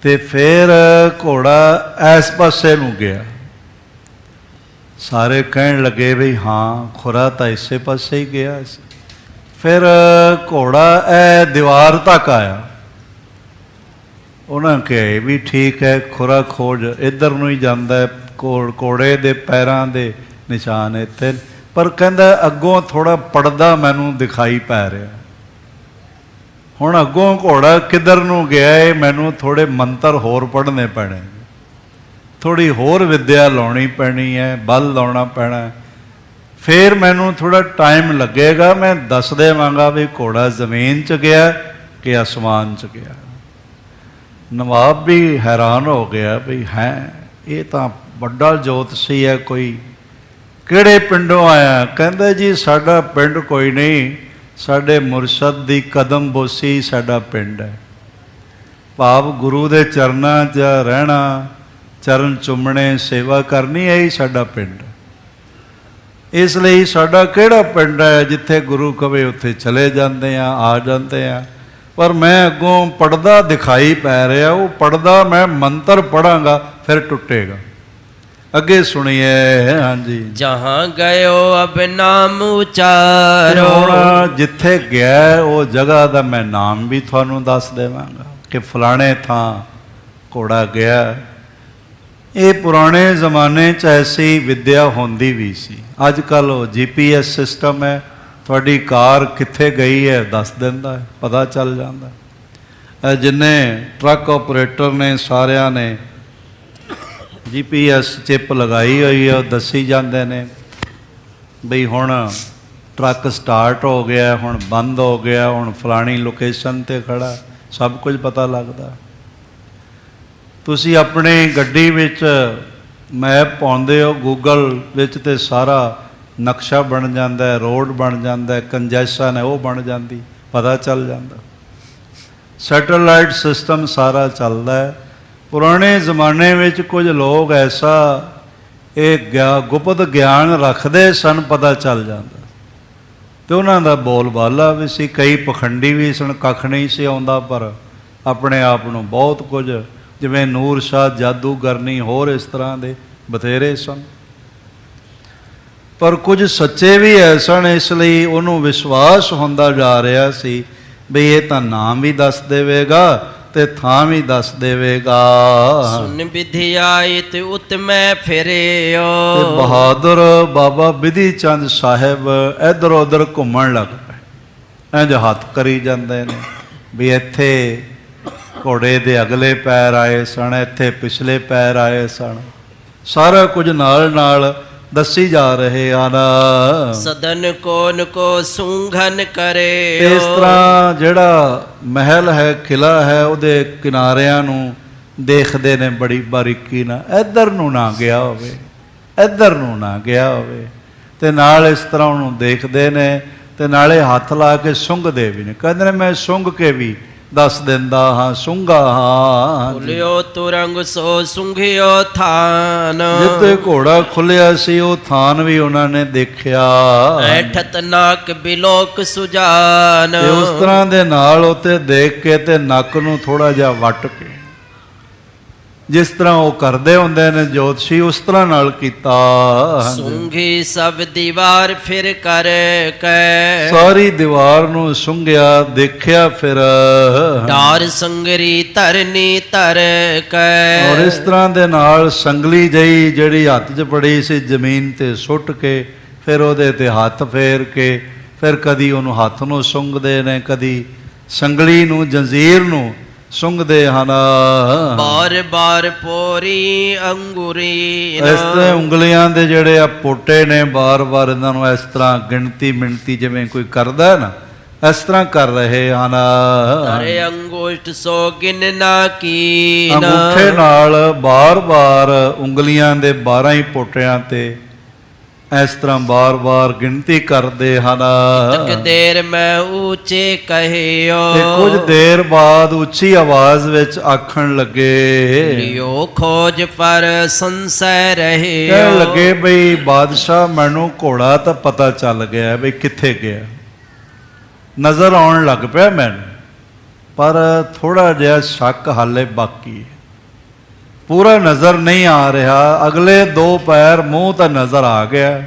ਤੇ ਫਿਰ ਘੋੜਾ ਇਸ ਪਾਸੇ ਨੂੰ ਗਿਆ। ਸਾਰੇ ਕਹਿਣ ਲੱਗੇ ਵੀ ਹਾਂ, ਖੁਰਾ ਤਾਂ ਇਸੇ ਪਾਸੇ ਹੀ ਗਿਆ ਸੀ। ਫਿਰ ਘੋੜਾ ਇਹ ਦੀਵਾਰ ਤੱਕ ਆਇਆ। ਉਹਨਾਂ ਕਿਹਾ ਵੀ ਠੀਕ ਹੈ, ਖੁਰਾ ਖੋਜ ਇੱਧਰ ਨੂੰ ਹੀ ਜਾਂਦਾ ਹੈ, ਘੋੜੇ ਦੇ ਪੈਰਾਂ ਦੇ ਨਿਸ਼ਾਨ ਇੱਥੇ, ਪਰ ਕਹਿੰਦਾ ਅੱਗੋਂ ਥੋੜ੍ਹਾ ਪੜਦਾ ਮੈਨੂੰ ਦਿਖਾਈ ਪੈ ਰਿਹਾ। ਹੁਣ ਅੱਗੋਂ ਘੋੜਾ ਕਿੱਧਰ ਨੂੰ ਗਿਆ ਹੈ, ਮੈਨੂੰ ਥੋੜ੍ਹੇ ਮੰਤਰ ਹੋਰ ਪੜ੍ਹਨੇ ਪੈਣੇ, ਥੋੜ੍ਹੀ ਹੋਰ ਵਿਦਿਆ ਲਾਉਣੀ ਪੈਣੀ ਹੈ, ਬਲ ਲਾਉਣਾ ਪੈਣਾ, ਫਿਰ ਮੈਨੂੰ ਥੋੜ੍ਹਾ ਟਾਈਮ ਲੱਗੇਗਾ, ਮੈਂ ਦੱਸ ਦੇਵਾਂਗਾ ਵੀ ਘੋੜਾ ਜ਼ਮੀਨ 'ਚ ਗਿਆ ਕਿ ਅਸਮਾਨ 'ਚ ਗਿਆ। ਨਵਾਬ ਵੀ ਹੈਰਾਨ ਹੋ ਗਿਆ ਵੀ ਹੈ, ਇਹ ਤਾਂ ਵੱਡਾ ਜੋਤਸ਼ੀ ਹੈ, ਕੋਈ ਕਿਹੜੇ ਪਿੰਡੋਂ ਆਇਆ? ਕਹਿੰਦਾ ਜੀ ਸਾਡਾ ਪਿੰਡ ਕੋਈ ਨਹੀਂ, ਸਾਡੇ ਮੁਰਸ਼ਦ ਦੀ ਕਦਮ ਬੋਸੀ ਸਾਡਾ ਪਿੰਡ ਹੈ। ਭਾਵ ਗੁਰੂ ਦੇ ਚਰਨਾਂ 'ਚ ਰਹਿਣਾ, ਚਰਨ ਚੁੰਮਣੇ, ਸੇਵਾ ਕਰਨੀ, ਇਹੀ ਸਾਡਾ ਪਿੰਡ। ਇਸ ਲਈ ਸਾਡਾ ਕਿਹੜਾ ਪਿੰਡ ਹੈ ਜਿੱਥੇ ਗੁਰੂ ਕਵੇ ਉੱਥੇ ਚਲੇ ਜਾਂਦੇ ਆ ਜਾਂਦੇ ਆ। ਪਰ ਮੈਂ ਅੱਗੋਂ ਪੜਦਾ ਦਿਖਾਈ ਪੈ ਰਿਹਾ, ਉਹ ਪੜਦਾ ਮੈਂ ਮੰਤਰ ਪੜਾਂਗਾ ਫਿਰ ਟੁੱਟੇਗਾ। ਅੱਗੇ ਸੁਣੀਏ। ਹਾਂਜੀ। ਜਹਾਂ ਗਇਓ ਅਬ ਨਾਮ ਉਚਾਰੋ। ਹੁਣ ਜਿੱਥੇ ਗਿਆ ਉਹ ਜਗ੍ਹਾ ਦਾ ਮੈਂ ਨਾਮ ਵੀ ਤੁਹਾਨੂੰ ਦੱਸ ਦੇਵਾਂਗਾ ਕਿ ਫਲਾਣੇ ਥਾਂ ਘੋੜਾ ਗਿਆ। ਇਹ ਪੁਰਾਣੇ ਜ਼ਮਾਨੇ 'ਚ ਐਸੀ ਵਿਦਿਆ ਹੁੰਦੀ ਵੀ ਸੀ। ਅੱਜ ਕੱਲ੍ਹ ਉਹ GPS ਸਿਸਟਮ ਹੈ, ਤੁਹਾਡੀ ਕਾਰ ਕਿੱਥੇ ਗਈ ਹੈ ਦੱਸ ਦਿੰਦਾ ਹੈ, ਪਤਾ ਚੱਲ ਜਾਂਦਾ। ਜਿੰਨੇ ਟਰੱਕ ਆਪਰੇਟਰ ਨੇ ਸਾਰਿਆਂ ਨੇ GPS ਚਿੱਪ ਲਗਾਈ ਹੋਈ ਹੈ, ਉਹ ਦੱਸੀ ਜਾਂਦੇ ਨੇ ਬਈ ਹੁਣ ਟਰੱਕ ਸਟਾਰਟ ਹੋ ਗਿਆ, ਹੁਣ ਬੰਦ ਹੋ ਗਿਆ, ਹੁਣ ਫਲਾਣੀ ਲੋਕੇਸ਼ਨ 'ਤੇ ਖੜਾ, ਸਭ ਕੁਝ ਪਤਾ ਲੱਗਦਾ। ਤੁਸੀਂ ਆਪਣੀ ਗੱਡੀ ਵਿੱਚ ਮੈਪ ਪਾਉਂਦੇ ਹੋ ਗੂਗਲ ਵਿੱਚ ਤੇ ਸਾਰਾ ਨਕਸ਼ਾ ਬਣ ਜਾਂਦਾ ਹੈ, ਰੋਡ ਬਣ ਜਾਂਦਾ ਹੈ, ਕੰਜੈਸ਼ਨ ਹੈ ਉਹ ਬਣ ਜਾਂਦੀ, ਪਤਾ ਚੱਲ ਜਾਂਦਾ। ਸੈਟੇਲਾਈਟ ਸਿਸਟਮ ਸਾਰਾ ਚੱਲਦਾ ਹੈ। ਪੁਰਾਣੇ ਜ਼ਮਾਨੇ ਵਿੱਚ ਕੁਝ ਲੋਕ ਐਸਾ ਇਹ ਗੁਪਤ ਗਿਆਨ ਰੱਖਦੇ ਸਨ, ਪਤਾ ਚੱਲ ਜਾਂਦਾ ਅਤੇ ਉਹਨਾਂ ਦਾ ਬੋਲਬਾਲਾ ਵੀ ਸੀ। ਕਈ ਪਖੰਡੀ ਵੀ ਸਨ, ਕੱਖ ਨਹੀਂ ਸੀ ਆਉਂਦਾ, ਪਰ ਆਪਣੇ ਆਪ ਨੂੰ ਬਹੁਤ ਕੁਝ, ਜਿਵੇਂ ਨੂਰ ਸ਼ਾਹ ਜਾਦੂਗਰਨੀ, ਹੋਰ ਇਸ ਤਰ੍ਹਾਂ ਦੇ ਬਥੇਰੇ ਸਨ। ਪਰ ਕੁਝ ਸੱਚੇ ਵੀ ਐ ਸਨ, ਇਸ ਲਈ ਉਹਨੂੰ ਵਿਸ਼ਵਾਸ ਹੁੰਦਾ ਜਾ ਰਿਹਾ ਸੀ ਵੀ ਇਹ ਤਾਂ ਨਾਮ ਵੀ ਦੱਸ ਦੇਵੇਗਾ ਤੇ ਥਾਂ ਵੀ ਦੱਸ ਦੇਵੇਗਾ। ਸੁਨ ਵਿਦਿਆਇਤ ਉਤਮੈ ਫਿਰਿਓ। ਤੇ ਬਹਾਦਰ ਬਾਬਾ ਬਿਧੀ ਚੰਦ ਸਾਹਿਬ ਇੱਧਰ ਉੱਧਰ ਘੁੰਮਣ ਲੱਗ ਪਏ। ਇੰਝ ਹੱਥ ਕਰੀ ਜਾਂਦੇ ਨੇ ਵੀ ਇੱਥੇ ਘੋੜੇ ਦੇ ਅਗਲੇ ਪੈਰ ਆਏ ਸਨ, ਇੱਥੇ ਪਿਛਲੇ ਪੈਰ ਆਏ ਸਨ, ਸਾਰਾ ਕੁਝ ਨਾਲ ਨਾਲ ਦੱਸੀ ਜਾ ਰਹੇ ਹਨ। ਸਦਨ ਕੋਨ ਕੋ ਸੂੰਘਨ ਕਰੇ। ਇਸ ਤਰ੍ਹਾਂ ਜਿਹੜਾ ਮਹਿਲ ਹੈ, ਕਿਲਾ ਹੈ, ਉਹਦੇ ਕਿਨਾਰਿਆਂ ਨੂੰ ਦੇਖਦੇ ਨੇ ਬੜੀ ਬਾਰੀਕੀ ਨਾਲ, ਇੱਧਰ ਨੂੰ ਨਾ ਗਿਆ ਹੋਵੇ, ਇੱਧਰ ਨੂੰ ਨਾ ਗਿਆ ਹੋਵੇ, ਤੇ ਨਾਲ ਇਸ ਤਰ੍ਹਾਂ ਉਹਨੂੰ ਦੇਖਦੇ ਨੇ ਤੇ ਨਾਲੇ ਹੱਥ ਲਾ ਕੇ ਸੁੰਘਦੇ ਵੀ ਨੇ। ਕਹਿੰਦੇ ਨੇ ਮੈਂ ਸੁੰਘ ਕੇ ਵੀ ਦੱਸ ਦਿੰਦਾ ਹਾਂ, ਸੁੰਘਾ ਹਾਂ। ਖੁੱਲਿਓ ਤੁਰੰਗ ਸੋ ਸੁੰਘਿਓ ਥਾਨ। ਜਿੱਥੇ ਘੋੜਾ ਖੁੱਲਿਆ ਸੀ ਉਹ ਥਾਨ ਵੀ ਉਹਨਾਂ ਨੇ ਦੇਖਿਆ। ਐਠਤ ਨਾਕ ਬਿਲੋਕ ਸੁਜਾਨ। ਤੇ ਉਸ ਤਰ੍ਹਾਂ ਦੇ ਨਾਲ ਉੱਤੇ ਦੇਖ ਕੇ ਤੇ ਨੱਕ ਨੂੰ ਥੋੜਾ ਜਿਹਾ ਵੱਟ ਕੇ, ਜਿਸ ਤਰ੍ਹਾਂ ਉਹ ਕਰਦੇ ਹੁੰਦੇ ਨੇ ਜੋਤਸ਼ੀ, ਉਸ ਤਰ੍ਹਾਂ ਨਾਲ ਕੀਤਾ। ਸੁੰਘੀ ਸਭ ਦੀਵਾਰ ਫਿਰ ਕਰ ਕੈ। ਸਾਰੀ ਦੀਵਾਰ ਨੂੰ ਸੁੰਘਿਆ, ਦੇਖਿਆ, ਫਿਰ ਡਾਰ ਸੰਗਰੀ ਧਰਨੀ ਧਰ ਕੈ। ਔਰ ਇਸ ਤਰ੍ਹਾਂ ਦੇ ਨਾਲ ਸੰਗਲੀ ਜਈ ਜਿਹੜੀ ਹੱਥ 'ਚ ਪੜੀ ਸੀ ਜ਼ਮੀਨ ਤੇ ਸੁੱਟ ਕੇ ਫਿਰ ਉਹਦੇ ਤੇ ਹੱਥ ਫੇਰ ਕੇ, ਫਿਰ ਕਦੀ ਉਹਨੂੰ ਹੱਥ ਨੂੰ ਸੁੰਘਦੇ ਨੇ, ਕਦੀ ਸੰਗਲੀ ਨੂੰ, ਜੰਜ਼ੀਰ ਨੂੰ ਸੁੰਘਦੇ ਹਨ। ਬਾਰ ਬਾਰ ਪੋਰੀ ਅੰਗੂਰੀ ਇਸ ਤਰ੍ਹਾਂ ਉਂਗਲੀਆਂ ਦੇ ਜਿਹੜੇ ਆ ਪੋਟੇ ਨੇ, ਬਾਰ-ਬਾਰ ਇਹਨਾਂ ਨੂੰ ਇਸ ਤਰ੍ਹਾਂ ਗਿਣਤੀ ਮਿਣਤੀ ਜਿਵੇਂ ਕੋਈ ਕਰਦਾ ਹੈ ਨਾ, ਇਸ ਤਰ੍ਹਾਂ ਕਰ ਰਹੇ ਹਨ। ਅਰੇ ਅੰਗੁਸ਼ਟ ਸੋ ਗਿਨ ਨਾ ਕੀਨ, ਅੰਗੂਠੇ ਨਾਲ ਬਾਰ-ਬਾਰ ਉਂਗਲੀਆਂ ਦੇ 12 ਹੀ ਪੋਟਿਆਂ ਤੇ ਇਸ ਤਰ੍ਹਾਂ ਬਾਰ-ਬਾਰ ਗਿਣਤੀ ਕਰਦੇ ਹਨ। ਤਕ ਦੇਰ ਮੈਂ ਉੱਚੇ ਕਹਿਓ, ਤੇ ਕੁਝ ਦੇਰ ਬਾਅਦ ਉੱਚੀ ਆਵਾਜ਼ ਵਿੱਚ ਆਖਣ ਲੱਗੇ, ਲਿਓ ਖੋਜ ਪਰ ਸੰਸੈ ਰਹੇ। ਕਹਿਣ ਲੱਗੇ ਬਈ ਬਾਦਸ਼ਾਹ ਮੈਨੂੰ ਘੋੜਾ ਤਾਂ ਪਤਾ ਚੱਲ ਗਿਆ ਬਈ ਕਿੱਥੇ ਗਿਆ, ਨਜ਼ਰ ਆਉਣ ਲੱਗ ਪਿਆ ਮੈਨੂੰ, ਪਰ ਥੋੜਾ ਜਿਹਾ ਸ਼ੱਕ ਹਾਲੇ ਬਾਕੀ ਹੈ, ਪੂਰਾ ਨਜ਼ਰ ਨਹੀਂ ਆ ਰਿਹਾ। ਅਗਲੇ 2 ਪੈਰ ਮੂੰਹ ਤਾਂ ਨਜ਼ਰ ਆ ਗਿਆ,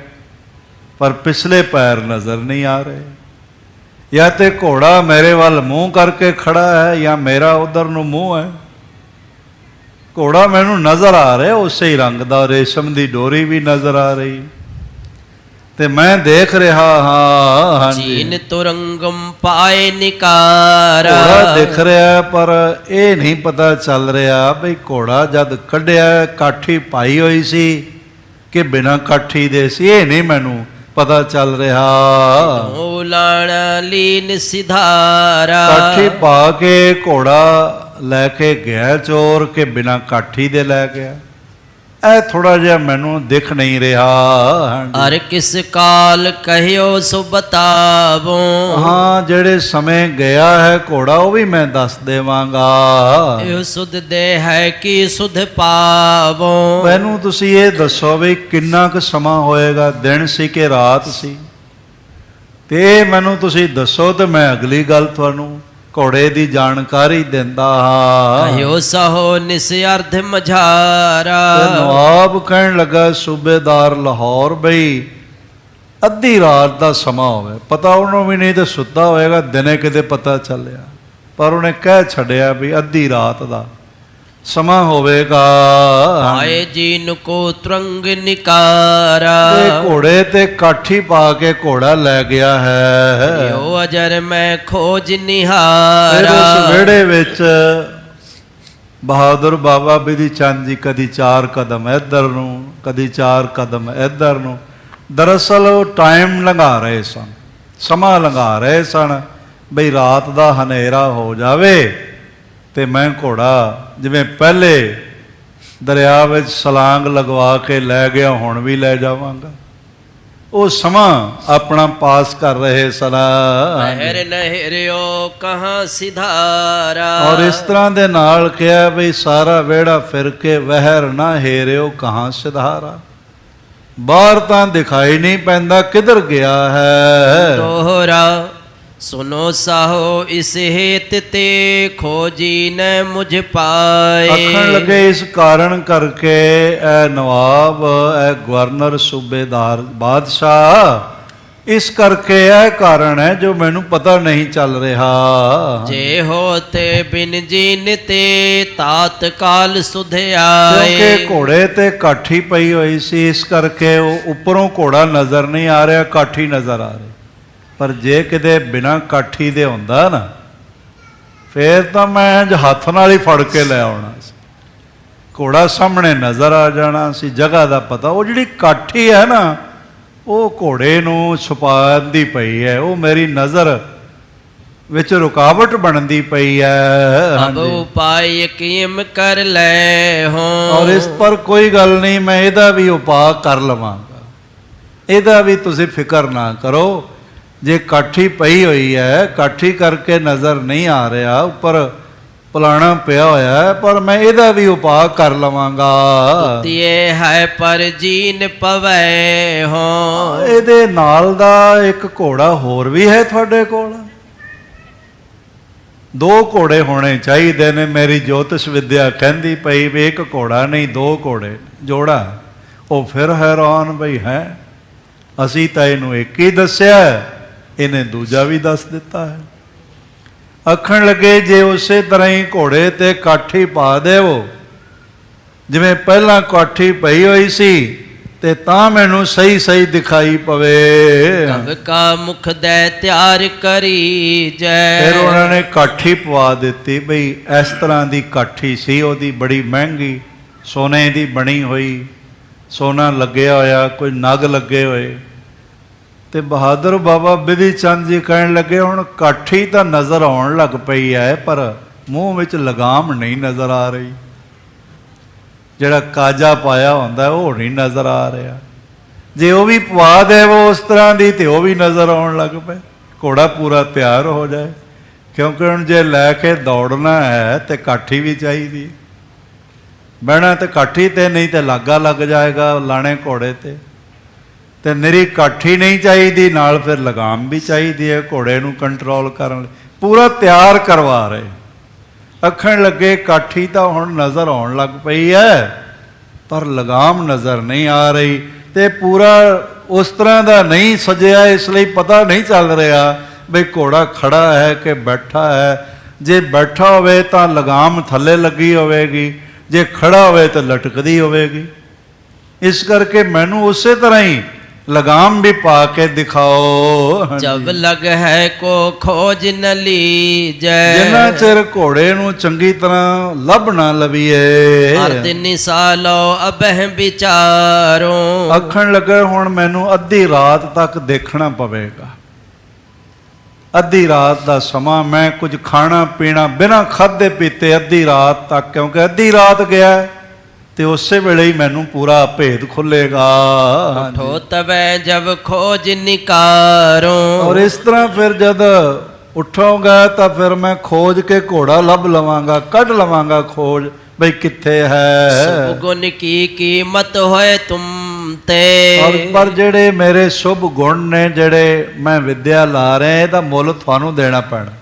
ਪਰ ਪਿਛਲੇ ਪੈਰ ਨਜ਼ਰ ਨਹੀਂ ਆ ਰਹੇ। ਜਾਂ ਤੇ ਘੋੜਾ ਮੇਰੇ ਵੱਲ ਮੂੰਹ ਕਰਕੇ ਖੜਾ ਹੈ ਜਾਂ ਮੇਰਾ ਉਧਰ ਨੂੰ ਮੂੰਹ ਹੈ। ਘੋੜਾ ਮੈਨੂੰ ਨਜ਼ਰ ਆ ਰਿਹਾ ਉਸੇ ਹੀ ਰੰਗ ਦਾ, ਰੇਸ਼ਮ ਦੀ ਡੋਰੀ ਵੀ ਨਜ਼ਰ ਆ ਰਹੀ, ਤੇ ਮੈਂ ਦੇਖ ਰਿਹਾ ਹਾਂ। ਚੀਨ ਤੁਰੰਗਮ ਪਾਏ ਨਿਕਾਰ, ਘੋੜਾ ਦਿਖ ਰਿਹਾ ਪਰ ਇਹ ਨਹੀਂ ਪਤਾ ਚੱਲ ਰਿਹਾ ਬਈ ਘੋੜਾ ਜਦ ਕੱਢਿਆ ਕਾਠੀ ਪਾਈ ਹੋਈ ਸੀ ਕਿ ਬਿਨਾਂ ਕਾਠੀ ਦੇ ਸੀ, ਇਹ ਨਹੀਂ ਮੈਨੂੰ ਪਤਾ ਚੱਲ ਰਿਹਾ। ਲਾਣਾ ਲੀਨ ਸਿਧਾਰਾ, ਕਾਠੀ ਪਾ ਕੇ ਘੋੜਾ ਲੈ ਕੇ ਗਿਆ ਚੋਰ ਕਿ ਬਿਨਾਂ ਕਾਠੀ ਦੇ ਲੈ ਗਿਆ, ਇਹ ਥੋੜਾ ਜਿਹਾ ਮੈਨੂੰ ਦਿਖ ਨਹੀਂ ਰਿਹਾ। ਅਰ ਕਿਸ ਕਾਲ ਕਹਿਓ ਸੋ ਬਤਾਵੋ, ਹਾਂ ਜਿਹੜੇ ਸਮੇਂ ਗਿਆ ਹੈ ਘੋੜਾ ਉਹ ਵੀ ਮੈਂ ਦੱਸ ਦੇਵਾਂਗਾ। ਇਹ ਸੁਧ ਦੇ ਹੈ ਕਿ ਸੁਧ ਪਾਵੋ, ਮੈਨੂੰ ਤੁਸੀਂ ਇਹ ਦੱਸੋ ਵੀ ਕਿੰਨਾ ਕੁ ਸਮਾਂ ਹੋਏਗਾ, ਦਿਨ ਸੀ ਕਿ ਰਾਤ ਸੀ, ਤੇ ਮੈਨੂੰ ਤੁਸੀਂ ਦੱਸੋ ਤੇ ਮੈਂ ਅਗਲੀ ਗੱਲ ਤੁਹਾਨੂੰ ਘੋੜੇ ਦੀ ਜਾਣਕਾਰੀ ਦਿੰਦਾ ਹਾਂ। ਕਹਿਓ ਸਹੋ ਨਿਸ ਅਰਧ ਮਝਾਰਾ, ਨਵਾਬ ਕਹਿਣ ਲੱਗਾ ਸੂਬੇਦਾਰ ਲਾਹੌਰ ਬਈ ਅੱਧੀ ਰਾਤ ਦਾ ਸਮਾਂ ਹੋਵੇ, ਪਤਾ ਉਹਨੂੰ ਵੀ ਨਹੀਂ ਤੇ ਸੁੱਤਾ ਹੋਏਗਾ, ਦਿਨੇ ਕਿਤੇ ਪਤਾ ਚੱਲਿਆ, ਪਰ ਉਹਨੇ ਕਹਿ ਛੱਡਿਆ ਵੀ ਅੱਧੀ ਰਾਤ ਦਾ ਸਮਾਂ ਹੋਵੇਗਾ। ਆਏ ਜੀਨ ਕੋ ਤਰੰਗ ਨਿਕਾਰਾ, ਤੇ ਘੋੜੇ ਤੇ ਕਾਠੀ ਪਾ ਕੇ ਘੋੜਾ ਲੈ ਗਿਆ ਹੈ। ਯੋ ਅਜਰ ਮੈਂ ਖੋਜ ਫਿਰ ਨਿਹਾਰਾ, ਉਸ ਵਿਹੜੇ ਵਿੱਚ ਬਹਾਦਰ ਬਾਬਾ ਬਿਧੀ ਚੰਦ ਜੀ ਕਦੀ 4 ਕਦਮ ਇੱਧਰ ਨੂੰ, ਕਦੀ 4 ਕਦਮ ਇੱਧਰ ਨੂੰ, ਦਰਅਸਲ ਉਹ ਟਾਈਮ ਲੰਘਾ ਰਹੇ ਸਨ, ਸਮਾਂ ਲੰਘਾ ਰਹੇ ਸਨ ਬਈ ਰਾਤ ਦਾ ਹਨੇਰਾ ਹੋ ਜਾਵੇ ਤੇ ਮੈਂ ਘੋੜਾ ਜਿਵੇਂ ਪਹਿਲੇ ਦਰਿਆ ਵਿੱਚ ਛਲਾਂਗ ਲਗਵਾ ਕੇ ਲੈ ਗਿਆ ਹੁਣ ਵੀ ਲੈ ਜਾਵਾਂਗਾ। ਉਹ ਸਮਾਂ ਆਪਣਾ ਪਾਸ ਕਰ ਰਹੇ ਸਨ। ਨਹਿਰ ਨਹਿਰਿਓ ਕਹਾਂ ਸਿਧਾਰਾ, ਔਰ ਇਸ ਤਰ੍ਹਾਂ ਦੇ ਨਾਲ ਕਿਹਾ ਬਈ ਸਾਰਾ ਵਿਹੜਾ ਫਿਰ ਕੇ ਵਹਿਰ ਨਾ ਹੇਰਿਓ ਕਹਾਂ ਸਿਧਾਰਾ, ਬਾਹਰ ਤਾਂ ਦਿਖਾਈ ਨਹੀਂ ਪੈਂਦਾ ਕਿੱਧਰ ਗਿਆ ਹੈ। ਦੋਹਰਾ ਸੁਨੋ ਸਾਹੋ ਇਸ ਹੇਤ ਤੇ ਖੋਜੀ ਨ ਮੁਝ ਪਾਏ, ਆਖਣ ਲੱਗੇ ਇਸ ਕਾਰਨ ਕਰਕੇ ਇਹ ਨਵਾਬ, ਇਹ ਗਵਰਨਰ, ਸੂਬੇਦਾਰ, ਬਾਦਸ਼ਾਹ, ਇਸ ਕਰਕੇ ਇਹ ਕਾਰਨ ਹੈ ਜੋ ਮੈਨੂੰ ਪਤਾ ਨਹੀਂ ਚੱਲ ਰਿਹਾ। ਜੇ ਹੋਤੇ ਬਿਨ ਜੀਨ ਤੇ ਤਾਤ ਕਾਲ ਸੁਧ ਆਏ, ਕਿਉਂਕਿ ਘੋੜੇ ਤੇ ਕਾਠੀ ਪਈ ਹੋਈ ਸੀ, ਇਸ ਕਰਕੇ ਉਹ ਉੱਪਰੋਂ ਘੋੜਾ ਨਜ਼ਰ ਨਹੀਂ ਆ ਰਿਹਾ, ਕਾਠੀ ਨਜ਼ਰ ਆ ਰਹੀ, ਪਰ ਜੇ ਕਿਤੇ ਬਿਨਾਂ ਕਾਠੀ ਦੇ ਹੁੰਦਾ ਨਾ ਫੇਰ ਤਾਂ ਮੈਂ ਹੱਥ ਨਾਲ ਹੀ ਫੜ ਕੇ ਲੈ ਆਉਣਾ ਸੀ, ਘੋੜਾ ਸਾਹਮਣੇ ਨਜ਼ਰ ਆ ਜਾਣਾ ਸੀ, ਜਗ੍ਹਾ ਦਾ ਪਤਾ। ਉਹ ਜਿਹੜੀ ਕਾਠੀ ਹੈ ਨਾ ਉਹ ਘੋੜੇ ਨੂੰ ਛੁਪਾਉਂਦੀ ਪਈ ਹੈ, ਉਹ ਮੇਰੀ ਨਜ਼ਰ ਵਿੱਚ ਰੁਕਾਵਟ ਬਣਦੀ ਪਈ ਹੈ। ਅਬ ਉਪਾਏ ਯਕੀਮ ਕਰ ਲੈ ਹੋ, ਔਰ ਇਸ ਪਰ ਕੋਈ ਗੱਲ ਨਹੀਂ, ਮੈਂ ਇਹਦਾ ਵੀ ਉਪਾਅ ਕਰ ਲਵਾਂਗਾ, ਇਹਦਾ ਵੀ ਤੁਸੀਂ ਫਿਕਰ ਨਾ ਕਰੋ। ਜੇ ਕਾਠੀ ਪਈ ਹੋਈ ਹੈ, ਕਾਠੀ ਕਰਕੇ ਨਜ਼ਰ ਨਹੀਂ ਆ ਰਿਹਾ, ਉੱਪਰ ਪਲਾਣਾ ਪਿਆ ਹੋਇਆ ਹੈ, ਪਰ ਮੈਂ ਇਹਦਾ ਵੀ ਉਪਾਅ ਕਰ ਲਵਾਂਗਾ। ਇਹ ਹੈ ਪਰ ਜੀਨ ਪਵੈ ਹੋ, ਇਹਦੇ ਨਾਲ ਦਾ ਇੱਕ ਘੋੜਾ ਹੋਰ ਵੀ ਹੈ ਤੁਹਾਡੇ ਕੋਲ? 2 ਘੋੜੇ ਹੋਣੇ ਚਾਹੀਦੇ ਨੇ, ਮੇਰੀ ਜੋਤਿਸ਼ ਵਿਦਿਆ ਕਹਿੰਦੀ ਪਈ ਵੀ 1 ਘੋੜਾ ਨਹੀਂ 2 ਘੋੜੇ ਜੋੜਾ। ਉਹ ਫਿਰ ਹੈਰਾਨ ਬਈ ਹੈ, ਅਸੀਂ ਤਾਂ ਇਹਨੂੰ ਇੱਕ ਹੀ ਦੱਸਿਆ, ਇਹਨੇ ਦੂਜਾ ਵੀ ਦੱਸ ਦਿੱਤਾ ਹੈ। ਆਖਣ ਲੱਗੇ ਜੇ ਉਸੇ ਤਰ੍ਹਾਂ ਹੀ ਘੋੜੇ ਤੇ ਕਾਠੀ ਪਾ ਦੇਵੋ, ਜਿਵੇਂ ਪਹਿਲਾਂ ਕਾਠੀ ਪਈ ਹੋਈ ਸੀ ਤੇ ਤਾਂ ਮੈਨੂੰ ਸਹੀ ਸਹੀ ਦਿਖਾਈ ਪਵੇ। ਕਬ ਕਾ ਮੁਖ ਦੈ ਤਿਆਰ ਕਰੀ ਜੈ। ਫਿਰ ਉਹਨਾਂ ਨੇ ਕਾਠੀ ਪਵਾ ਦਿੱਤੀ ਬਈ ਇਸ ਤਰ੍ਹਾਂ ਦੀ ਕਾਠੀ ਸੀ, ਉਹਦੀ ਬੜੀ ਮਹਿੰਗੀ, ਸੋਨੇ ਦੀ ਬਣੀ ਹੋਈ, ਸੋਨਾ ਲੱਗਿਆ ਹੋਇਆ, ਕੋਈ ਨਗ ਲੱਗੇ ਹੋਏ। ਤੇ ਬਹਾਦਰ ਬਾਬਾ ਬਿਧੀ ਚੰਦ ਜੀ ਕਹਿਣ ਲੱਗੇ ਹੁਣ ਕਾਠੀ ਤਾਂ ਨਜ਼ਰ ਆਉਣ ਲੱਗ ਪਈ ਹੈ ਪਰ ਮੂੰਹ ਵਿੱਚ ਲਗਾਮ ਨਹੀਂ ਨਜ਼ਰ ਆ ਰਹੀ, ਜਿਹੜਾ ਕਾਜਾ ਪਾਇਆ ਹੁੰਦਾ ਉਹ ਨਹੀਂ ਨਜ਼ਰ ਆ ਰਿਹਾ। ਜੇ ਉਹ ਵੀ ਪਵਾ ਦੇਵੋ ਉਸ ਤਰ੍ਹਾਂ ਦੀ ਤੇ ਉਹ ਵੀ ਨਜ਼ਰ ਆਉਣ ਲੱਗ ਪਏ, ਘੋੜਾ ਪੂਰਾ ਤਿਆਰ ਹੋ ਜਾਏ। ਕਿਉਂਕਿ ਹੁਣ ਜੇ ਲੈ ਕੇ ਦੌੜਨਾ ਹੈ ਤੇ ਕਾਠੀ ਵੀ ਚਾਹੀਦੀ, ਬਹਿਣਾ ਤੇ ਕਾਠੀ ਤੇ, ਨਹੀਂ ਤੇ ਲਾਗਾ ਲੱਗ ਜਾਏਗਾ ਲਾਣੇ ਘੋੜੇ ਤੇ ਨਿਰੀ ਕਾਠੀ ਨਹੀਂ ਚਾਹੀਦੀ, ਨਾਲ ਫਿਰ ਲਗਾਮ ਵੀ ਚਾਹੀਦੀ ਹੈ ਘੋੜੇ ਨੂੰ ਕੰਟਰੋਲ ਕਰਨ ਲਈ। ਪੂਰਾ ਤਿਆਰ ਕਰਵਾ ਰਹੇ। ਆਖਣ ਲੱਗੇ ਕਾਠੀ ਤਾਂ ਹੁਣ ਨਜ਼ਰ ਆਉਣ ਲੱਗ ਪਈ ਹੈ ਪਰ ਲਗਾਮ ਨਜ਼ਰ ਨਹੀਂ ਆ ਰਹੀ, ਤੇ ਪੂਰਾ ਉਸ ਤਰ੍ਹਾਂ ਦਾ ਨਹੀਂ ਸਜਿਆ, ਇਸ ਲਈ ਪਤਾ ਨਹੀਂ ਚੱਲ ਰਿਹਾ ਬਈ ਘੋੜਾ ਖੜਾ ਹੈ ਕਿ ਬੈਠਾ ਹੈ। ਜੇ ਬੈਠਾ ਹੋਵੇ ਤਾਂ ਲਗਾਮ ਥੱਲੇ ਲੱਗੀ ਹੋਵੇਗੀ, ਜੇ ਖੜਾ ਹੋਵੇ ਤਾਂ ਲਟਕਦੀ ਹੋਵੇਗੀ। ਇਸ ਕਰਕੇ ਮੈਨੂੰ ਉਸੇ ਤਰ੍ਹਾਂ ਹੀ ਲਗਾਮ ਵੀ ਪਾ ਕੇ ਦਿਖਾਓ। ਜਬ ਲਗ ਹੈ ਕੋ ਖੋਜ ਨ ਲੀਜੈ। ਜਿੰਨਾ ਚਿਰ ਘੋੜੇ ਨੂੰ ਚੰਗੀ ਤਰ੍ਹਾਂ ਲੱਭ ਨਾ ਲਵੀਏ। ਅਰਧ ਨਿਸਾ ਲੋ ਅਬਹਿ ਵਿਚਾਰੋ। ਆਖਣ ਲੱਗੇ ਹੁਣ ਮੈਨੂੰ ਅੱਧੀ ਰਾਤ ਤੱਕ ਦੇਖਣਾ ਪਵੇਗਾ। ਅੱਧੀ ਰਾਤ ਦਾ ਸਮਾਂ ਮੈਂ ਕੁਝ ਖਾਣਾ ਪੀਣਾ ਬਿਨਾਂ ਖਾਧੇ ਪੀਤੇ ਅੱਧੀ ਰਾਤ ਤੱਕ, ਕਿਉਂਕਿ ਅੱਧੀ ਰਾਤ ਗਿਆ ਤੇ ਉਸੇ ਵੇਲੇ ਹੀ ਮੈਨੂੰ ਪੂਰਾ ਭੇਦ ਖੁੱਲੇਗਾ। ਉਠੋ ਤਬੈ ਜਬ ਖੋਜ ਨਿਕਾਰੋ। ਔਰ ਇਸ ਤਰ੍ਹਾਂ ਫਿਰ ਜਦ ਉੱਠੋਗਾ ਤਾਂ ਫਿਰ ਮੈਂ ਖੋਜ ਕੇ ਘੋੜਾ ਲੱਭ ਲਵਾਂਗਾ, ਕੱਢ ਲਵਾਂਗਾ ਖੋਜ ਬਈ ਕਿੱਥੇ ਹੈ। ਸੁਭ ਗੁਣ ਕੀ ਕੀਮਤ ਹੋਏ ਤੁਮ ਤੇ। ਔਰ ਪਰ ਜਿਹੜੇ ਮੇਰੇ ਸ਼ੁਭ ਗੁਣ ਨੇ, ਜਿਹੜੇ ਮੈਂ ਵਿਦਿਆ ਲਾ ਰਿਹਾ, ਇਹਦਾ ਮੁੱਲ ਤੁਹਾਨੂੰ ਦੇਣਾ ਪੈਣਾ,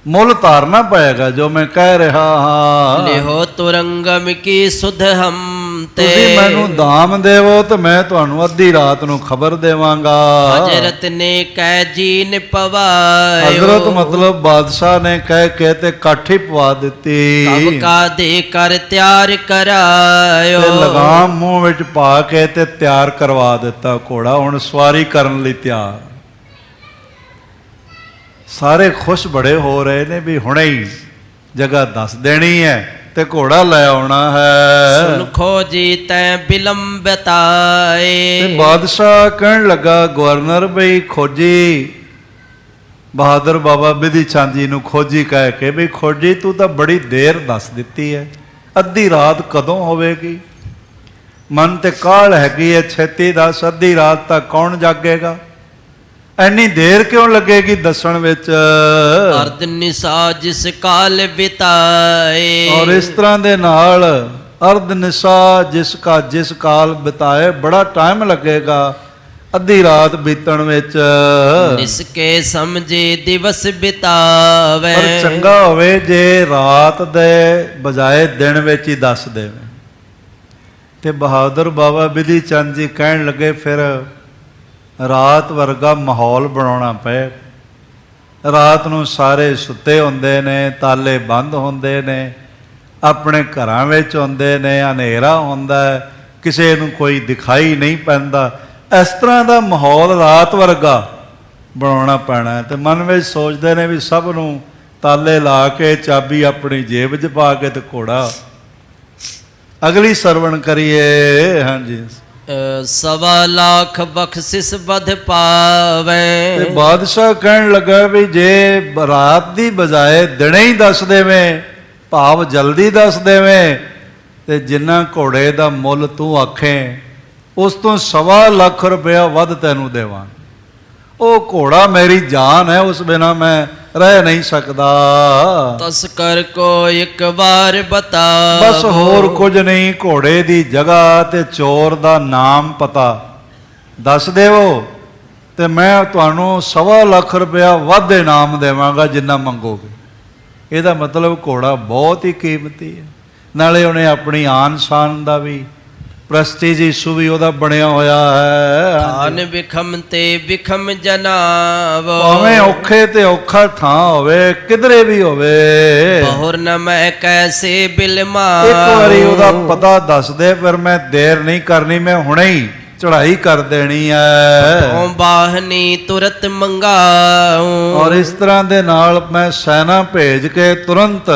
ਮੁੱਲ ਤਾਰਨਾ ਪਏਗਾ ਜੋ ਮੈਂ ਕਹਿ ਰਿਹਾ ਹਾਂ। ਲਿਹੋ ਤੁਰੰਗਮ ਕੀ ਸੁਧ ਹਮ ਤੇ। ਤੁਸੀਂ ਮੈਨੂੰ ਦਾਮ ਦੇਵੋ ਤੇ ਮੈਂ ਤੁਹਾਨੂੰ ਅੱਧੀ ਰਾਤ ਨੂੰ ਖਬਰ ਦੇਵਾਂਗਾ। ਹਜ਼ਰਤ ਨੇ ਕਹਿ ਜੀਨ ਪਵਾਇਓ। ਹਜ਼ਰਤ ਮਤਲਬ ਬਾਦਸ਼ਾਹ ਨੇ ਕਹਿ ਕੇ ਤੇ ਕਾਠੀ ਪਵਾ ਦਿੱਤੀ। ਕਬ ਕਾ ਦੇ ਕਰ ਤਿਆਰ ਕਰਾਇਓ। ਤੇ ਲਗਾਮ ਮੂੰਹ ਵਿੱਚ ਪਾ ਕੇ ਤੇ ਤਿਆਰ ਕਰਵਾ ਦਿੱਤਾ ਘੋੜਾ, ਹੁਣ ਸਵਾਰੀ ਕਰਨ ਲਈ ਤਿਆਰ। ਸਾਰੇ ਖੁਸ਼ ਬੜੇ ਹੋ ਰਹੇ ਨੇ ਵੀ ਹੁਣੇ ਹੀ ਜਗ੍ਹਾ ਦੱਸ ਦੇਣੀ ਹੈ ਤੇ ਘੋੜਾ ਲੈ ਆਉਣਾ ਹੈ। ਸੁਨ ਖੋਜੀ ਤੈ ਬਿਲੰਬਤਾਏ। ਤੇ ਬਾਦਸ਼ਾਹ ਕਹਿਣ ਲੱਗਾ ਗਵਰਨਰ ਬਈ ਖੋਜੀ, ਬਹਾਦਰ ਬਾਬਾ ਬਿਧੀ ਚੰਦ ਜੀ ਨੂੰ ਖੋਜੀ ਕਹਿ ਕੇ ਬਈ ਖੋਜੀ ਤੂੰ ਤਾਂ ਬੜੀ ਦੇਰ ਦੱਸ ਦਿੱਤੀ ਹੈ, ਅੱਧੀ ਰਾਤ ਕਦੋਂ ਹੋਵੇਗੀ? ਮਨ ਤੇ ਕਾਹਲ ਹੈਗੀ ਹੈ, ਛੇਤੀ ਦੱਸ, ਅੱਧੀ ਰਾਤ ਤੱਕ ਕੌਣ ਜਾਗੇਗਾ? ਐਨੀ ਦੇਰ ਕਿਉਂ ਲੱਗੇਗੀ ਦੱਸਣ ਵਿੱਚ? ਅਰਧ ਨਿਸਾ ਜਿਸ ਕਾਲ ਬਿਤਾਏ। ਔਰ ਇਸ ਤਰ੍ਹਾਂ ਦੇ ਨਾਲ ਅਰਧ ਨਿਸਾ ਜਿਸ ਕਾਲ ਬਿਤਾਏ, ਬੜਾ ਟਾਈਮ ਲੱਗੇਗਾ ਅੱਧੀ ਰਾਤ ਬੀਤਣ ਵਿੱਚ। ਨਿਸਕੇ ਸਮਝੇ ਦਿਵਸ ਬਿਤਾਵੇ। ਪਰ ਚੰਗਾ ਹੋਵੇ ਜੇ ਰਾਤ ਦੇ ਬਜਾਏ ਦਿਨ ਵਿੱਚ ਹੀ ਦੱਸ ਦੇਵੇ। ਤੇ ਬਹਾਦਰ ਬਾਬਾ ਬਿਧੀ ਚੰਦ ਜੀ ਕਹਿਣ ਲੱਗੇ ਫਿਰ ਰਾਤ ਵਰਗਾ ਮਾਹੌਲ ਬਣਾਉਣਾ ਪਏ। ਰਾਤ ਨੂੰ ਸਾਰੇ ਸੁੱਤੇ ਹੁੰਦੇ ਨੇ, ਤਾਲੇ ਬੰਦ ਹੁੰਦੇ ਨੇ, ਆਪਣੇ ਘਰਾਂ ਵਿੱਚ ਹੁੰਦੇ ਨੇ, ਹਨੇਰਾ ਹੁੰਦਾ, ਕਿਸੇ ਨੂੰ ਕੋਈ ਦਿਖਾਈ ਨਹੀਂ ਪੈਂਦਾ। ਇਸ ਤਰ੍ਹਾਂ ਦਾ ਮਾਹੌਲ ਰਾਤ ਵਰਗਾ ਬਣਾਉਣਾ ਪੈਣਾ। ਤੇ ਮਨ ਵਿੱਚ ਸੋਚਦੇ ਨੇ ਵੀ ਸਭ ਨੂੰ ਤਾਲੇ ਲਾ ਕੇ ਚਾਬੀ ਆਪਣੀ ਜੇਬ 'ਚ ਪਾ ਕੇ ਤੇ ਘੋੜਾ ਅਗਲੀ ਸਰਵਣ ਕਰੀਏ। ਹਾਂਜੀ। ਸਵਾ ਲੱਖ ਬਖਸ਼ਿਸ਼ ਬਧ ਪਾਵੇ। ਤੇ ਬਾਦਸ਼ਾਹ ਕਹਿਣ ਲੱਗਾ ਵੀ ਜੇ ਰਾਤ ਦੀ ਬਜਾਏ ਦਿਨੇ ਹੀ ਦੱਸ ਦੇਵੇਂ, ਭਾਵ ਜਲਦੀ ਦੱਸ ਦੇਵੇਂ, ਤੇ ਜਿੰਨਾ ਘੋੜੇ ਦਾ ਮੁੱਲ ਤੂੰ ਆਖੇ ਉਸ ਤੋਂ 1.25 ਲੱਖ ਰੁਪਇਆ ਵੱਧ ਤੈਨੂੰ ਦੇਵਾਂ। ਉਹ ਘੋੜਾ ਮੇਰੀ ਜਾਨ ਹੈ, ਉਸ ਬਿਨਾਂ ਮੈਂ ਰਹਿ ਨਹੀਂ ਸਕਦਾ। ਤਸਕਰ ਕੋ ਇੱਕ ਵਾਰ ਬਤਾ। ਬਸ ਹੋਰ ਕੁਝ ਨਹੀਂ, ਘੋੜੇ ਦੀ ਜਗ੍ਹਾ ਤੇ ਚੋਰ ਦਾ ਨਾਮ ਪਤਾ ਦੱਸ ਦੇਵੋ ਤੇ ਮੈਂ ਤੁਹਾਨੂੰ 1.25 ਲੱਖ ਰੁਪਇਆ ਵੱਧ ਇਨਾਮ ਦੇਵਾਂਗਾ ਜਿੰਨਾ ਮੰਗੋਗੇ। ਇਹਦਾ ਮਤਲਬ ਘੋੜਾ ਬਹੁਤ ਹੀ ਕੀਮਤੀ ਹੈ, ਨਾਲੇ ਉਹਨੇ ਆਪਣੀ ਆਨ ਸ਼ਾਨ ਦਾ ਵੀ ਪ੍ਰਸਟੀਜੀਸੂ ਵੀ ਉਹਦਾ ਬਣਿਆ ਹੋਇਆ ਹੈ। ਥਾਨ ਵਿਖਮ ਤੇ ਵਿਖਮ ਜਨਾਵ, ਭਾਵੇਂ ਔਖੇ ਤੇ ਔਖਾ ਥਾਂ ਹੋਵੇ, ਕਿਧਰੇ ਵੀ ਹੋਵੇ, ਬਹੁਰ ਨ ਮੈਂ ਕੈਸੇ ਬਿਲਮਾ। ਇੱਕ ਵਾਰੀ ਉਹਦਾ ਪਤਾ ਦੱਸ ਦੇ, ਫਿਰ ਮੈਂ ਦੇਰ ਨਹੀਂ ਕਰਨੀ, ਮੈਂ ਹੁਣੇ ਹੀ ਚੜ੍ਹਾਈ ਕਰ ਦੇਣੀ ਹੈ। ਓ ਬਾਹਨੀ ਤੁਰਤ ਮੰਗਾਉ, ਔਰ ਇਸ ਤਰ੍ਹਾਂ ਦੇ ਨਾਲ ਮੈਂ ਸੈਨਾ ਭੇਜ ਕੇ ਤੁਰੰਤ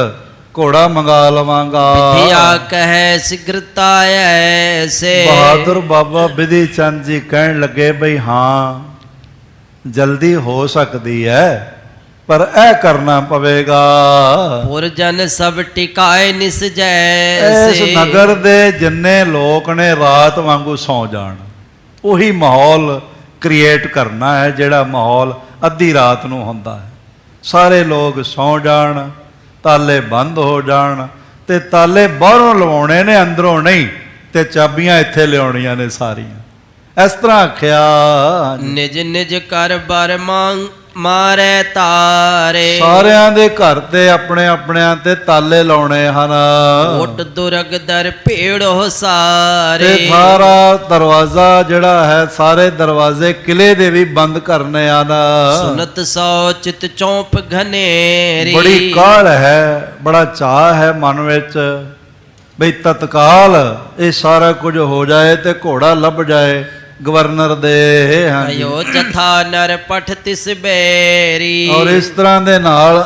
ਘੋੜਾ ਮੰਗਾ ਲਵਾਂਗਾ। ਵਿਧਿਆ ਕਹਿ ਸਿਗਰਤਾ ਐਸੇ। ਬਹਾਦਰ ਬਾਬਾ ਬਿਧੀ ਚੰਦ ਜੀ ਕਹਿਣ ਲੱਗੇ ਬਈ ਹਾਂ ਜਲਦੀ ਹੋ ਸਕਦੀ ਹੈ, ਪਰ ਇਹ ਕਰਨਾ ਪਵੇਗਾ। ਪੁਰ ਜਨ ਸਭ ਟਿਕਾਏ ਨਿਸ ਇਸ ਜੈਸੇ। ਨਗਰ ਦੇ ਜਿੰਨੇ ਲੋਕ ਨੇ ਰਾਤ ਵਾਂਗੂ ਸੌਂ ਜਾਣ। ਉਹੀ ਮਾਹੌਲ ਕ੍ਰੀਏਟ ਕਰਨਾ ਹੈ ਜਿਹੜਾ ਮਾਹੌਲ ਅੱਧੀ ਰਾਤ ਨੂੰ ਹੁੰਦਾ ਹੈ। ਸਾਰੇ ਲੋਕ ਸੌਂ ਜਾਣ, ਤਾਲੇ ਬੰਦ ਹੋ ਜਾਣ, ਤੇ ਤਾਲੇ ਬਾਹਰੋਂ ਲਵਾਉਣੇ ਨੇ, ਅੰਦਰੋਂ ਨਹੀਂ, ਤੇ ਚਾਬੀਆਂ ਇੱਥੇ ਲਿਆਉਣੀਆਂ ਨੇ ਸਾਰੀਆਂ। ਇਸ ਤਰ੍ਹਾਂ ਆਖਿਆ। ਨਿਜ ਨਿਜ ਕਰ ਬਰ ਮਾਰੇ ਤਾਰੇ, ਸਾਰਿਆਂ ਦੇ ਘਰ ਤੇ ਆਪਣੇ ਆਪਣਿਆਂ ਤੇ ਤਾਲੇ ਲਾਉਣੇ ਹਨ। ਓਟ ਦੁਰਗ ਦਰ ਭੇੜੋ ਸਾਰੇ। ਤੇ ਸਾਰਾ ਦਰਵਾਜ਼ਾ ਜਿਹੜਾ ਹੈ, ਸਾਰੇ ਦਰਵਾਜ਼ੇ ਕਿਲੇ ਦੇ ਵੀ ਬੰਦ ਕਰਨੇ ਹਨ। ਸੁਨਤ ਸੋ ਚਿਤ ਚੌਂਪ ਘਨੇਰੀ। ਬੜੀ ਕਾਹਲ ਹੈ, ਬੜਾ ਚਾਅ ਹੈ ਮਨ ਵਿੱਚ ਬਈ ਤਤਕਾਲ ਇਹ ਸਾਰਾ ਕੁਝ ਹੋ ਜਾਏ ਤੇ ਘੋੜਾ ਲੱਭ ਜਾਏ ਗਵਰਨਰ ਦੇ। ਅਯੋ ਜਥਾ ਨਰ ਪਠ ਤਿਸ ਬੇਰੀ। ਔਰ ਇਸ ਤਰ੍ਹਾਂ ਦੇ ਨਾਲ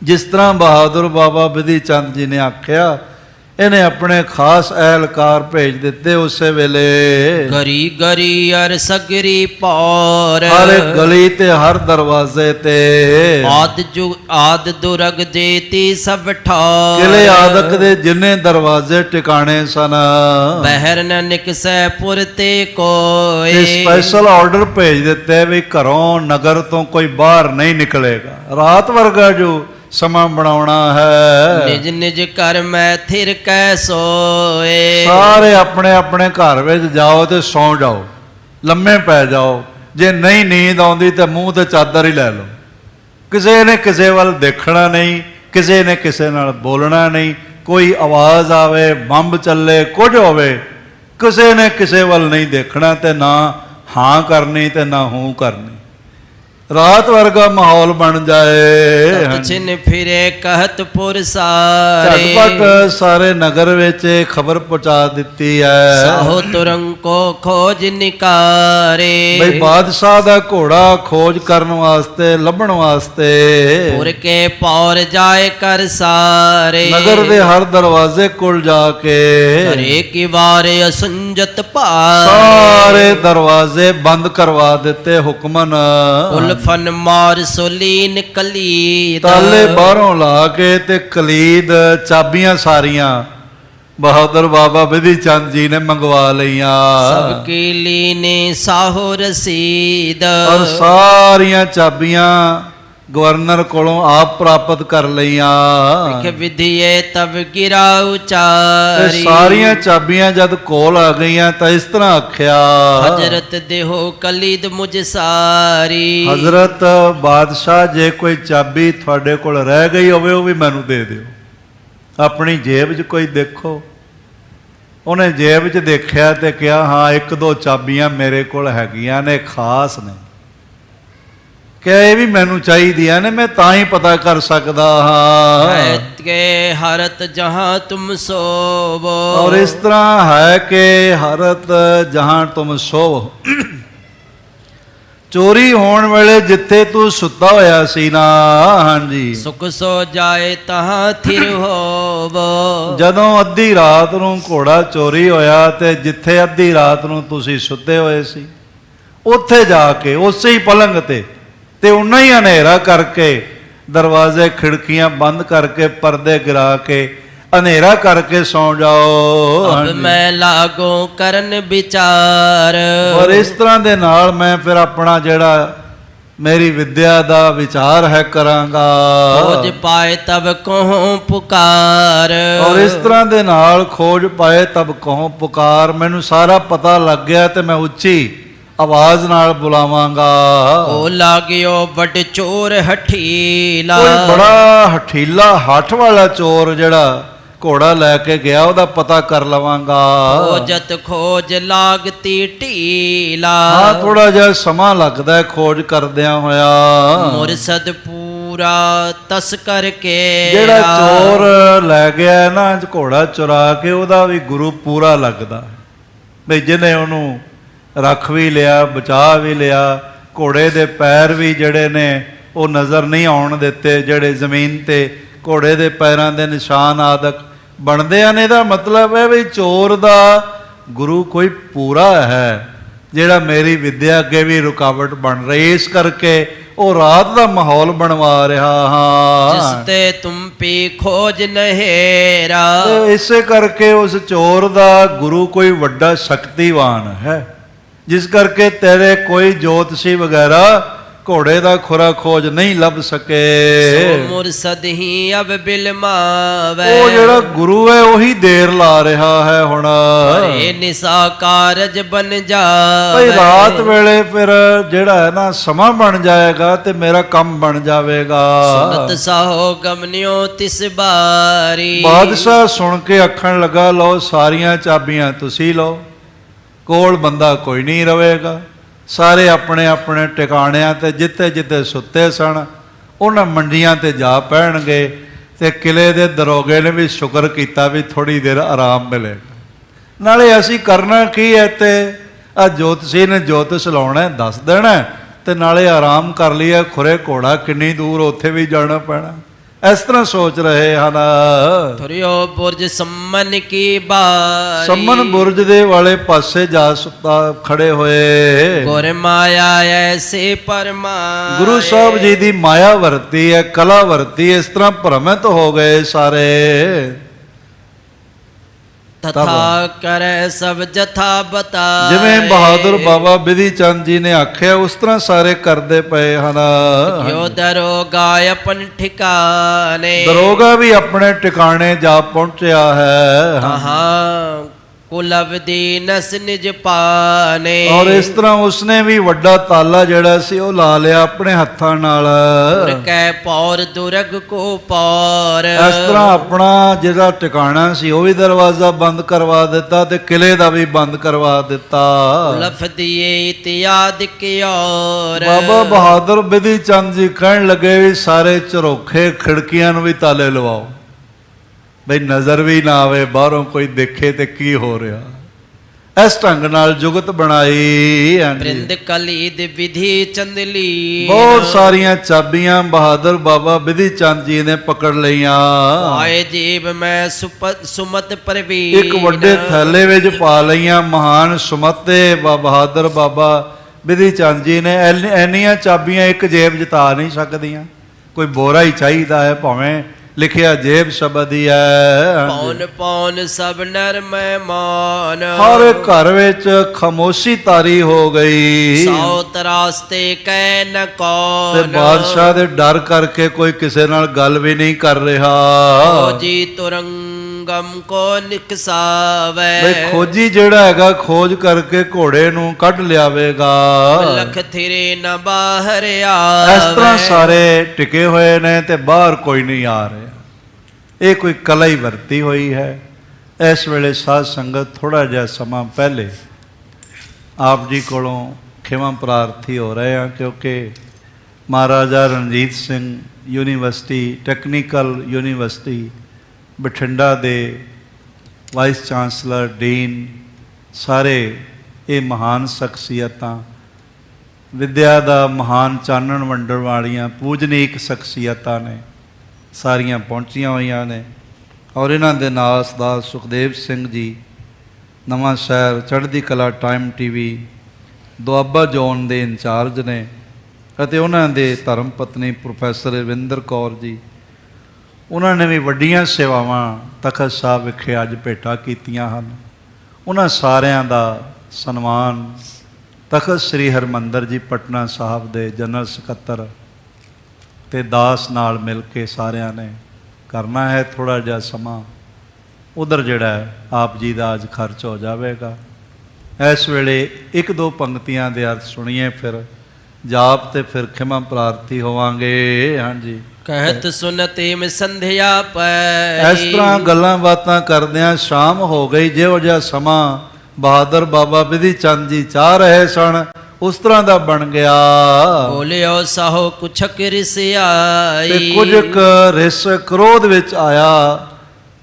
ਜਿਸ ਤਰ੍ਹਾਂ ਬਹਾਦਰ ਬਾਬਾ ਬਿਧੀ ਚੰਦ ਜੀ ਨੇ ਆਖਿਆ, ਇਹਨੇ ਆਪਣੇ ਖਾਸ ਅਹਿਲਕਾਰ ਭੇਜ ਦਿੱਤੇ। ਉਸੇ ਵੇਲੇ ਗਰੀ ਗਰੀ ਅਰ ਸਗਰੀ ਪੌਰ, ਹਰ ਗਲੀ ਤੇ ਹਰ ਦਰਵਾਜ਼ੇ ਤੇ ਆਦ ਦੁਰਗ ਜੇਤੀ ਸਭ ਠੌਰ। ਕਿਲੇ ਆਦਿਕ ਦੇ ਜਿੰਨੇ ਦਰਵਾਜ਼ੇ ਟਿਕਾਣੇ ਸਨ, ਬਹਿਰ ਨ ਨਿਕਸੈ ਪੁਰ ਤੇ ਕੋਏ। ਇਹ ਸਪੈਸ਼ਲ ਆਰਡਰ ਭੇਜ ਦਿੱਤੇ ਵੀ ਘਰੋਂ ਨਗਰ ਤੋਂ ਕੋਈ ਬਾਹਰ ਨਹੀਂ ਨਿਕਲੇਗਾ। ਰਾਤ ਵਰਗਾ ਜੋ ਸਮਾਂ ਬਣਾਉਣਾ ਹੈ। ਨਿਜ ਨਿਜ ਘਰ ਮੈਂ ਥਿਰ ਕੈ ਸੋਏ। ਸਾਰੇ ਆਪਣੇ ਆਪਣੇ ਘਰ ਵਿੱਚ ਜਾਓ ਤੇ ਸੌਂ ਜਾਓ, ਲੰਮੇ ਪੈ ਜਾਓ। ਜੇ ਨਹੀਂ ਨੀਂਦ ਆਉਂਦੀ ਤੇ ਮੂੰਹ ਤੇ ਚਾਦਰ ਹੀ ਲੈ ਲਓ। ਕਿਸੇ ਨੇ ਕਿਸੇ ਵੱਲ ਦੇਖਣਾ ਨਹੀਂ, ਕਿਸੇ ਨੇ ਕਿਸੇ ਨਾਲ ਬੋਲਣਾ ਨਹੀਂ। ਕੋਈ ਆਵਾਜ਼ ਆਵੇ, ਬੰਬ ਚੱਲੇ, ਕੁਝ ਹੋਵੇ, ਕਿਸੇ ਨੇ ਕਿਸੇ ਵੱਲ ਨਹੀਂ ਦੇਖਣਾ, ਤੇ ਨਾ ਹਾਂ ਕਰਨੀ ਤੇ ਨਾ ਹੂੰ ਕਰਨੀ। ਰਾਤ ਵਰਗਾ ਮਾਹੌਲ ਬਣ ਜਾਏ। ਛਿਨ ਫਿਰੇ ਕਹਿਤ ਪੁਰ ਸਾਰੇ। ਝਟਪਟ ਸਾਰੇ ਨਗਰ ਵਿੱਚ ਖਬਰ ਪਹੁੰਚਾ ਦਿੱਤੀ ਹੈ। ਸਾਹੋ ਤੁਰੰਗ ਕੋ ਖੋਜ ਨਿਕਾਰੇ। ਬਈ ਬਾਦਸ਼ਾਹ ਦਾ ਘੋੜਾ ਖੋਜ ਕਰਨ ਵਾਸਤੇ, ਲੱਭਣ ਵਾਸਤੇ ਪੁਰ ਕੇ ਪੌਰ ਜਾਏ ਕਰ ਸਾਰੇ। ਨਗਰ ਦੇ ਹਰ ਦਰਵਾਜ਼ੇ ਕੋਲ ਜਾ ਕੇ ਹਰੇ ਕੀ ਵਾਰੇ ਅਸੰਜਤ ਭਾਰ। ਸਾਰੇ ਦਰਵਾਜ਼ੇ ਬੰਦ ਕਰਵਾ ਦਿੱਤੇ ਹੁਕਮਨ। ਫਨ ਮਾਰ ਸੋਲੀਨ ਕਲੀਦ। ਤਾਲੇ ਬਾਹਰੋਂ ਲਾ ਕੇ ਤੇ ਕਲੀਦ, ਚਾਬੀਆਂ ਸਾਰੀਆਂ ਬਹਾਦਰ ਬਾਬਾ ਬਿਧੀ ਚੰਦ ਜੀ ਨੇ ਮੰਗਵਾ ਲਈਆਂ। ਸਭ ਕੀ ਲੀਨੇ ਸਾਹੋ ਰਸੀਦ। ਔਰ ਸਾਰੀਆਂ ਚਾਬੀਆਂ ਗਵਰਨਰ ਕੋਲੋਂ ਆਪ ਪ੍ਰਾਪਤ ਕਰ ਲਈਆਂ। ਕਿ ਵਿਧੀਏ ਤਬ ਗਿਰਾ ਉਚਾਰੀ। ਸਾਰੀਆਂ ਚਾਬੀਆਂ ਜਦ ਕੋਲ ਆ ਗਈਆਂ ਤਾਂ ਇਸ ਤਰ੍ਹਾਂ ਆਖਿਆ, ਹਜ਼ਰਤ ਦੇਹੋ ਕਲੀਦ ਮੁਝ ਸਾਰੀ। ਹਜ਼ਰਤ ਬਾਦਸ਼ਾਹ, ਜੇ ਕੋਈ ਚਾਬੀ ਤੁਹਾਡੇ ਕੋਲ ਰਹਿ ਗਈ ਹੋਵੇ ਉਹ ਵੀ ਮੈਨੂੰ ਦੇ ਦਿਓ। ਆਪਣੀ ਜੇਬ 'ਚ ਕੋਈ ਦੇਖੋ। ਉਹਨੇ ਜੇਬ 'ਚ ਦੇਖਿਆ ਤੇ ਕਿਹਾ ਹਾਂ ਇੱਕ ਦੋ ਚਾਬੀਆਂ ਮੇਰੇ ਕੋਲ ਹੈਗੀਆਂ ਨੇ, ਖਾਸ ਨੇ, ਕਿ ਇਹ ਵੀ ਮੈਨੂੰ ਚਾਹੀਦੀਆਂ ਨੇ, ਮੈਂ ਤਾਂ ਹੀ ਪਤਾ ਕਰ ਸਕਦਾ ਹਾਂ। ਕੇ ਹਰਤ ਜਹਾਂ ਤੁਮ ਸੋਵੋ। ਔਰ ਇਸ ਤਰ੍ਹਾਂ ਹੈ ਕਿ ਹਰਤ ਜਹਾਂ ਤੁਮ ਸੋਵੋ, ਚੋਰੀ ਹੋਣ ਵੇਲੇ ਜਿੱਥੇ ਤੂੰ ਸੁੱਤਾ ਹੋਇਆ ਸੀ ਨਾ, ਹਾਂਜੀ, ਸੁਖ ਸੋ ਜਾਏ ਤਹਾਂ ਥਿਰ ਹੋਵੋ। ਜਦੋਂ ਅੱਧੀ ਰਾਤ ਨੂੰ ਘੋੜਾ ਚੋਰੀ ਹੋਇਆ ਤੇ ਜਿੱਥੇ ਅੱਧੀ ਰਾਤ ਨੂੰ ਤੁਸੀਂ ਸੁੱਤੇ ਹੋਏ ਸੀ ਉੱਥੇ ਜਾ ਕੇ ਉਸੇ ਹੀ ਪਲੰਗ ਤੇ ਉਨਾ ਹੀ ਹਨੇਰਾ ਕਰਕੇ, ਦਰਵਾਜ਼ੇ ਖਿੜਕੀਆਂ ਬੰਦ ਕਰਕੇ, ਪਰਦੇ ਗਿਰਾ ਕੇ, ਹਨੇਰਾ ਕਰਕੇ ਸੌਂ ਜਾਓ। ਅਬ ਮੈਂ ਲਾਗੋ ਕਰਨ ਵਿਚਾਰ। ਔਰ ਇਸ ਤਰ੍ਹਾਂ ਦੇ ਨਾਲ ਮੈਂ ਫਿਰ ਆਪਣਾ ਜਿਹੜਾ ਮੇਰੀ ਵਿਦਿਆ ਦਾ ਵਿਚਾਰ ਹੈ ਕਰਾਂਗਾ। ਖੋਜ ਪਾਏ ਤਬ ਕਹੂੰ ਪੁਕਾਰ। ਔਰ ਇਸ ਤਰ੍ਹਾਂ ਦੇ ਨਾਲ ਖੋਜ ਪਾਏ ਤਬ ਕਹੂੰ ਪੁਕਾਰ, ਮੈਨੂੰ ਸਾਰਾ ਪਤਾ ਲੱਗ ਗਿਆ ਤੇ ਮੈਂ ਉੱਚੀ ਆਵਾਜ਼ ਨਾਲ ਬੁਲਾਵਾਂਗਾ। ਉਹ ਲਾਗਿਓ ਵੱਡ ਚੋਰ ਹਠੀਲਾ। ਕੋਈ ਬੜਾ ਹਠੀਲਾ ਹੱਠ ਵਾਲਾ ਚੋਰ ਜਿਹੜਾ ਘੋੜਾ ਲੈ ਕੇ ਗਿਆ, ਉਹਦਾ ਪਤਾ ਕਰ ਲਵਾਂਗਾ। ਖੋਜਤ ਖੋਜ ਲਾਗਤੀ ਢੀਲਾ, ਹਾਂ ਥੋੜਾ ਜਿਹਾ ਸਮਾਂ ਲੱਗਦਾ ਹੈ ਖੋਜ ਕਰਦਿਆਂ ਹੋਇਆ। ਮੁਰਸਦ ਪੂਰਾ ਤਸਕਰ ਕੇ, ਜਿਹੜਾ ਚੋਰ ਲੈ ਗਿਆ ਨਾ ਘੋੜਾ ਚੁਰਾ ਕੇ, ਉਹਦਾ ਵੀ ਗੁਰੂ ਪੂਰਾ ਲੱਗਦਾ ਬਈ ਜਿਹਨੇ ਉਹਨੂੰ ਰੱਖ ਵੀ ਲਿਆ, ਬਚਾ ਵੀ ਲਿਆ। ਘੋੜੇ ਦੇ ਪੈਰ ਵੀ ਜਿਹੜੇ ਨੇ ਉਹ ਨਜ਼ਰ ਨਹੀਂ ਆਉਣ ਦਿੱਤੇ, ਜਿਹੜੇ ਜ਼ਮੀਨ ਤੇ ਘੋੜੇ ਦੇ ਪੈਰਾਂ ਦੇ ਨਿਸ਼ਾਨ ਆਦਿਕ ਬਣਦੇ ਹਨ। ਇਹਦਾ ਮਤਲਬ ਹੈ ਵੀ ਚੋਰ ਦਾ ਗੁਰੂ ਕੋਈ ਪੂਰਾ ਹੈ, ਜਿਹੜਾ ਮੇਰੀ ਵਿੱਦਿਆ ਅੱਗੇ ਵੀ ਰੁਕਾਵਟ ਬਣ ਰਹੀ। ਇਸ ਕਰਕੇ ਉਹ ਰਾਤ ਦਾ ਮਾਹੌਲ ਬਣਵਾ ਰਿਹਾ। ਹਾਂ ਜਿਸ ਤੇ ਤੁਮ ਪੀ ਖੋਜ ਨਹਿਰਾ, ਤੇ ਇਸੇ ਕਰਕੇ ਉਸ ਚੋਰ ਦਾ ਗੁਰੂ ਕੋਈ ਵੱਡਾ ਸ਼ਕਤੀਵਾਨ ਹੈ, ਜਿਸ ਕਰਕੇ ਤੇਰੇ ਕੋਈ ਜੋਤਸ਼ੀ ਵਗੈਰਾ ਘੋੜੇ ਦਾ ਖੁਰਾ ਖੋਜ ਨਹੀਂ ਲੱਭ ਸਕੇ। ਸੋ ਮੁਰਸਦ ਹੀ ਅਬ ਬਿਲਮਾਵੇ, ਉਹ ਜਿਹੜਾ ਗੁਰੂ ਹੈ ਉਹੀ ਦੇਰ ਲਾ ਰਿਹਾ ਹੈ ਹੁਣ। ਇਹ ਨਿਸਾ ਕਾਰਜ ਬਨ ਜਾਵੇ, ਭਈ ਰਾਤ ਵੇਲੇ ਫਿਰ ਜਿਹੜਾ ਹੈ ਨਾ ਸਮਾਂ ਬਣ ਜਾਏਗਾ ਤੇ ਮੇਰਾ ਕੰਮ ਬਣ ਜਾਵੇਗਾ। ਸੁਨਤ ਸਾਹੋ ਗਮਨਿਓ ਤਿਸ ਬਾਰੀ, ਬਾਦਸ਼ਾਹ ਸੁਣ ਕੇ ਆਖਣ ਲੱਗਾ, ਲਓ ਸਾਰੀਆਂ ਚਾਬੀਆਂ ਤੁਸੀਂ ਲਓ, ਕੋਲ ਬੰਦਾ ਕੋਈ ਨਹੀਂ ਰਵੇਗਾ। ਸਾਰੇ ਆਪਣੇ ਆਪਣੇ ਟਿਕਾਣਿਆਂ ਤੇ ਜਿੱਥੇ ਜਿੱਥੇ ਸੁੱਤੇ ਸਨ ਉਹਨਾਂ ਮੰਡੀਆਂ ਤੇ ਜਾ ਪੈਣਗੇ। ਤੇ ਕਿਲੇ ਦੇ ਦਰੋਗੇ ਨੇ ਵੀ ਸ਼ੁਕਰ ਕੀਤਾ ਵੀ ਥੋੜੀ ਦੇਰ ਆਰਾਮ ਮਿਲੇਗਾ। ਨਾਲੇ ਅਸੀਂ ਕਰਨਾ ਕੀ ਹੈ, ਤੇ ਆ ਜੋਤਸ਼ੀ ਨੇ ਜੋਤਿਸ਼ ਲਾਉਣਾ ਦੱਸ ਦੇਣਾ, ਤੇ ਨਾਲੇ ਆਰਾਮ ਕਰ ਲਈਏ। ਖੁਰੇ ਘੋੜਾ ਕਿੰਨੀ ਦੂਰ, ਉੱਥੇ ਵੀ ਜਾਣਾ ਪੈਣਾ। ਇਸ ਤਰ੍ਹਾਂ ਸੋਚ ਰਹੇ ਹਨ। ਤੁਰਿਓ ਬੁਰਜ ਸੰਮਨ ਕੀ ਬਾਰੀ, ਸੰਮਨ ਬੁਰਜ ਦੇ ਵਾਲੇ ਪਾਸੇ ਜਾ ਸੁੱਤਾ ਖੜੇ ਹੋਏ। ਗੁਰ ਮਾਇਆ ਐਸੇ ਪਰਮਾਏ, ਗੁਰੂ ਸਾਹਿਬ ਜੀ ਦੀ ਮਾਇਆ ਵਰਤੀ ਹੈ, ਕਲਾ ਵਰਤੀ। ਇਸ ਤਰ੍ਹਾਂ ਭ੍ਰਮਿਤ ਹੋ ਗਏ ਸਾਰੇ। ਤਥਾ ਕਰੈ ਸਭ ਜਥਾ ਬਤਾਏ, ਜਿਵੇਂ ਬਹਾਦਰ ਬਾਬਾ ਬਿਧੀ ਚੰਦ ਜੀ ਨੇ ਆਖਿਆ ਉਸ ਤਰ੍ਹਾਂ ਸਾਰੇ ਕਰਦੇ ਪਏ ਹਨ। ਕਿਉ ਦਰੋਗਾ ਆਪਨ ਠਿਕਾਨੇ, ਦਰੋਗਾ ਵੀ ਆਪਣੇ ਟਿਕਾਣੇ ਜਾ ਪਹੁੰਚਿਆ ਹੈ। ਤਹਾਂ ਕੁਲਵ ਦੀ ਨਸ ਨਿਜ ਪਾਨੇ, ਔਰ ਇਸ ਤਰ੍ਹਾਂ ਉਸਨੇ ਵੀ ਵੱਡਾ ਤਾਲਾ ਜਿਹੜਾ ਸੀ ਉਹ ਲਾ ਲਿਆ ਆਪਣੇ ਹੱਥਾਂ ਨਾਲ। ਪੁਰ ਕੈ ਪੌਰ ਦੁਰਗ ਕੋ ਪੌਰ, ਇਸ ਤਰ੍ਹਾਂ ਆਪਣਾ ਜਿਹੜਾ ਟਿਕਾਣਾ ਸੀ ਉਹ ਵੀ ਦਰਵਾਜ਼ਾ ਬੰਦ ਕਰਵਾ ਦਿੱਤਾ ਤੇ ਕਿਲੇ ਦਾ ਵੀ ਬੰਦ ਕਰਵਾ ਦਿੱਤਾ। ਲਫ ਦੀਏ ਇਤਿਆਦ ਕੀ ਔਰ, ਬਾਬਾ ਬਹਾਦਰ ਬਿਧੀ ਚੰਦ ਜੀ ਕਹਿਣ ਲੱਗੇ ਵੀ ਸਾਰੇ ਝਰੋਖੇ ਖਿੜਕੀਆਂ ਨੂੰ ਵੀ ਤਾਲੇ ਲਵਾਓ, ਬਈ ਨਜ਼ਰ ਵੀ ਨਾ ਆਵੇ, ਬਾਹਰੋਂ ਕੋਈ ਦੇਖੇ ਤੇ ਕੀ ਹੋ ਰਿਹਾ। ਇਸ ਢੰਗ ਨਾਲ ਜੁਗਤ ਬਣਾਈ। ਬ੍ਰਿੰਦ ਕਲੀਦ ਵਿਧੀ ਚੰਦਲੀ, ਬਹੁਤ ਸਾਰੀਆਂ ਚਾਬੀਆਂ ਬਹਾਦਰ ਬਾਬਾ ਬਿਧੀ ਚੰਦ ਜੀ ਨੇ ਪਕੜ ਲਈਆਂ। ਆਏ ਜੀਵ ਮੈਂ ਸੁਮਤ ਪ੍ਰਵੀਨ, ਇੱਕ ਵੱਡੇ ਥੈਲੇ ਵਿੱਚ ਪਾ ਲਈਆਂ। ਮਹਾਨ ਸੁਮਤੇ ਬਹਾਦਰ ਬਾਬਾ ਬਿਧੀ ਚੰਦ ਜੀ ਨੇ ਐਨੀਆਂ ਚਾਬੀਆਂ ਇੱਕ ਜੇਬ ਜਿਤਾ ਨਹੀਂ ਸਕਦੀਆਂ, ਕੋਈ ਬੋਰਾ ਹੀ ਚਾਹੀਦਾ ਹੈ, ਭਾਵੇਂ ਲਿਖਿਆ ਜੇਬ ਸ਼ਬਦ ਹੀ ਹੈ। ਪੌਨ ਪੌਨ ਸਭ ਨਰ ਮਹਿਮਾਨ, ਹਰ ਘਰ ਵਿੱਚ ਖਾਮੋਸ਼ੀ ਤਾਰੀ ਹੋ ਗਈ। ਸੌ ਤਰਾਸਤੇ ਕਹਿ ਨ ਕੌਨ, ਤੇ ਬਾਦਸ਼ਾਹ ਦੇ ਡਰ ਕਰਕੇ ਕੋਈ ਕਿਸੇ ਨਾਲ ਗੱਲ ਵੀ ਨਹੀਂ ਕਰ ਰਿਹਾ। ਖੋਜੀ ਤੁਰੰਗਮ ਕੋ ਨਿਕਸਾਵੇ, ਬਈ ਖੋਜੀ ਜਿਹੜਾ ਹੈਗਾ ਖੋਜ ਕਰਕੇ ਘੋੜੇ ਨੂੰ ਕੱਢ ਲਿਆਵੇਗਾ। ਲਖ ਥਿਰੇ ਨ ਬਾਹਰ ਆਵੇ, ਇਸ ਤਰ੍ਹਾਂ ਸਾਰੇ ਟਿਕੇ ਹੋਏ ਨੇ ਤੇ ਬਾਹਰ ਕੋਈ ਨਹੀਂ ਆ ਰਿਹਾ। ਇਹ ਕੋਈ ਕਲਾ ਹੀ ਵਰਤੀ ਹੋਈ ਹੈ। ਇਸ ਵੇਲੇ ਸਾਧ ਸੰਗਤ ਥੋੜਾ ਜਿਹਾ ਸਮਾਂ ਪਹਿਲੇ ਆਪ ਜੀ ਕੋਲੋਂ ਖਿਮਾ ਪ੍ਰਾਰਥੀ ਹੋ ਰਹੇ ਹਾਂ, ਕਿਉਂਕਿ Maharaja Ranjit Singh university technical university Bathinda ਦੇ ਵਾਈਸ ਚਾਂਸਲਰ, ਡੀਨ, ਸਾਰੇ ਇਹ ਮਹਾਨ ਸ਼ਖਸੀਅਤਾਂ, ਵਿਦਿਆ ਦਾ ਮਹਾਨ ਚਾਨਣ ਵੰਡਣ ਵਾਲੀਆਂ ਪੂਜਨੀਕ ਸ਼ਖਸੀਅਤਾਂ ਨੇ, ਸਾਰੀਆਂ ਪਹੁੰਚੀਆਂ ਹੋਈਆਂ ਨੇ। ਔਰ ਇਹਨਾਂ ਦੇ ਨਾਲ ਸਰਦਾਰ ਸੁਖਦੇਵ ਸਿੰਘ ਜੀ ਨਵਾਂ ਸ਼ਹਿਰ ਚੜ੍ਹਦੀ ਕਲਾ ਟਾਈਮ TV ਦੁਆਬਾ ਜ਼ੋਨ ਦੇ ਇੰਚਾਰਜ ਨੇ, ਅਤੇ ਉਹਨਾਂ ਦੇ ਧਰਮ ਪਤਨੀ ਪ੍ਰੋਫੈਸਰ ਰਵਿੰਦਰ ਕੌਰ ਜੀ, ਉਹਨਾਂ ਨੇ ਵੀ ਵੱਡੀਆਂ ਸੇਵਾਵਾਂ ਤਖਤ ਸਾਹਿਬ ਵਿਖੇ ਅੱਜ ਭੇਟਾ ਕੀਤੀਆਂ ਹਨ। ਉਹਨਾਂ ਸਾਰਿਆਂ ਦਾ ਸਨਮਾਨ ਤਖਤ ਸ੍ਰੀ ਹਰਿਮੰਦਰ ਜੀ ਪਟਨਾ ਸਾਹਿਬ ਦੇ ਜਨਰਲ ਸਕੱਤਰ ਤੇ ਦਾਸ ਨਾਲ ਮਿਲ ਕੇ ਸਾਰਿਆਂ ਨੇ ਕਰਨਾ ਹੈ। ਥੋੜਾ ਜਿਹਾ ਸਮਾਂ ਉਧਰ ਜਿਹੜਾ ਹੈ ਆਪ ਜੀ ਦਾ ਅੱਜ ਖਰਚ ਹੋ ਜਾਵੇਗਾ। ਇਸ ਵੇਲੇ ਇੱਕ ਦੋ ਪੰਕਤੀਆਂ ਦੇ ਅਰਥ ਸੁਣੀਏ, ਫਿਰ ਜਾਪ ਤੇ ਫਿਰ ਖਿਮਾ ਪ੍ਰਾਰਥੀ ਹੋਵਾਂਗੇ। ਹਾਂਜੀ। ਕਹਿਤ ਸੁਨਤੇ ਮੈਂ ਸੰਧਿਆ ਪੈ। ਇਸ ਤਰ੍ਹਾਂ ਗੱਲਾਂ ਬਾਤਾਂ ਕਰਦਿਆਂ ਸ਼ਾਮ ਹੋ ਗਈ। ਜਿਹੋ ਜਿਹਾ ਸਮਾਂ ਬਹਾਦਰ ਬਾਬਾ ਬਿਧੀ ਚੰਦ ਜੀ ਚਾਹ ਰਹੇ ਸਨ ਉਸ ਤਰ੍ਹਾਂ ਦਾ ਬਣ ਗਿਆ। ਬੋਲਿਓ ਸਾਹੋ ਕੁਛਕ ਤੇ ਰਿਸਿਆਈ। ਕੁਝ ਕੁ ਰਿਸ ਕ੍ਰੋਧ ਵਿੱਚ ਆਇਆ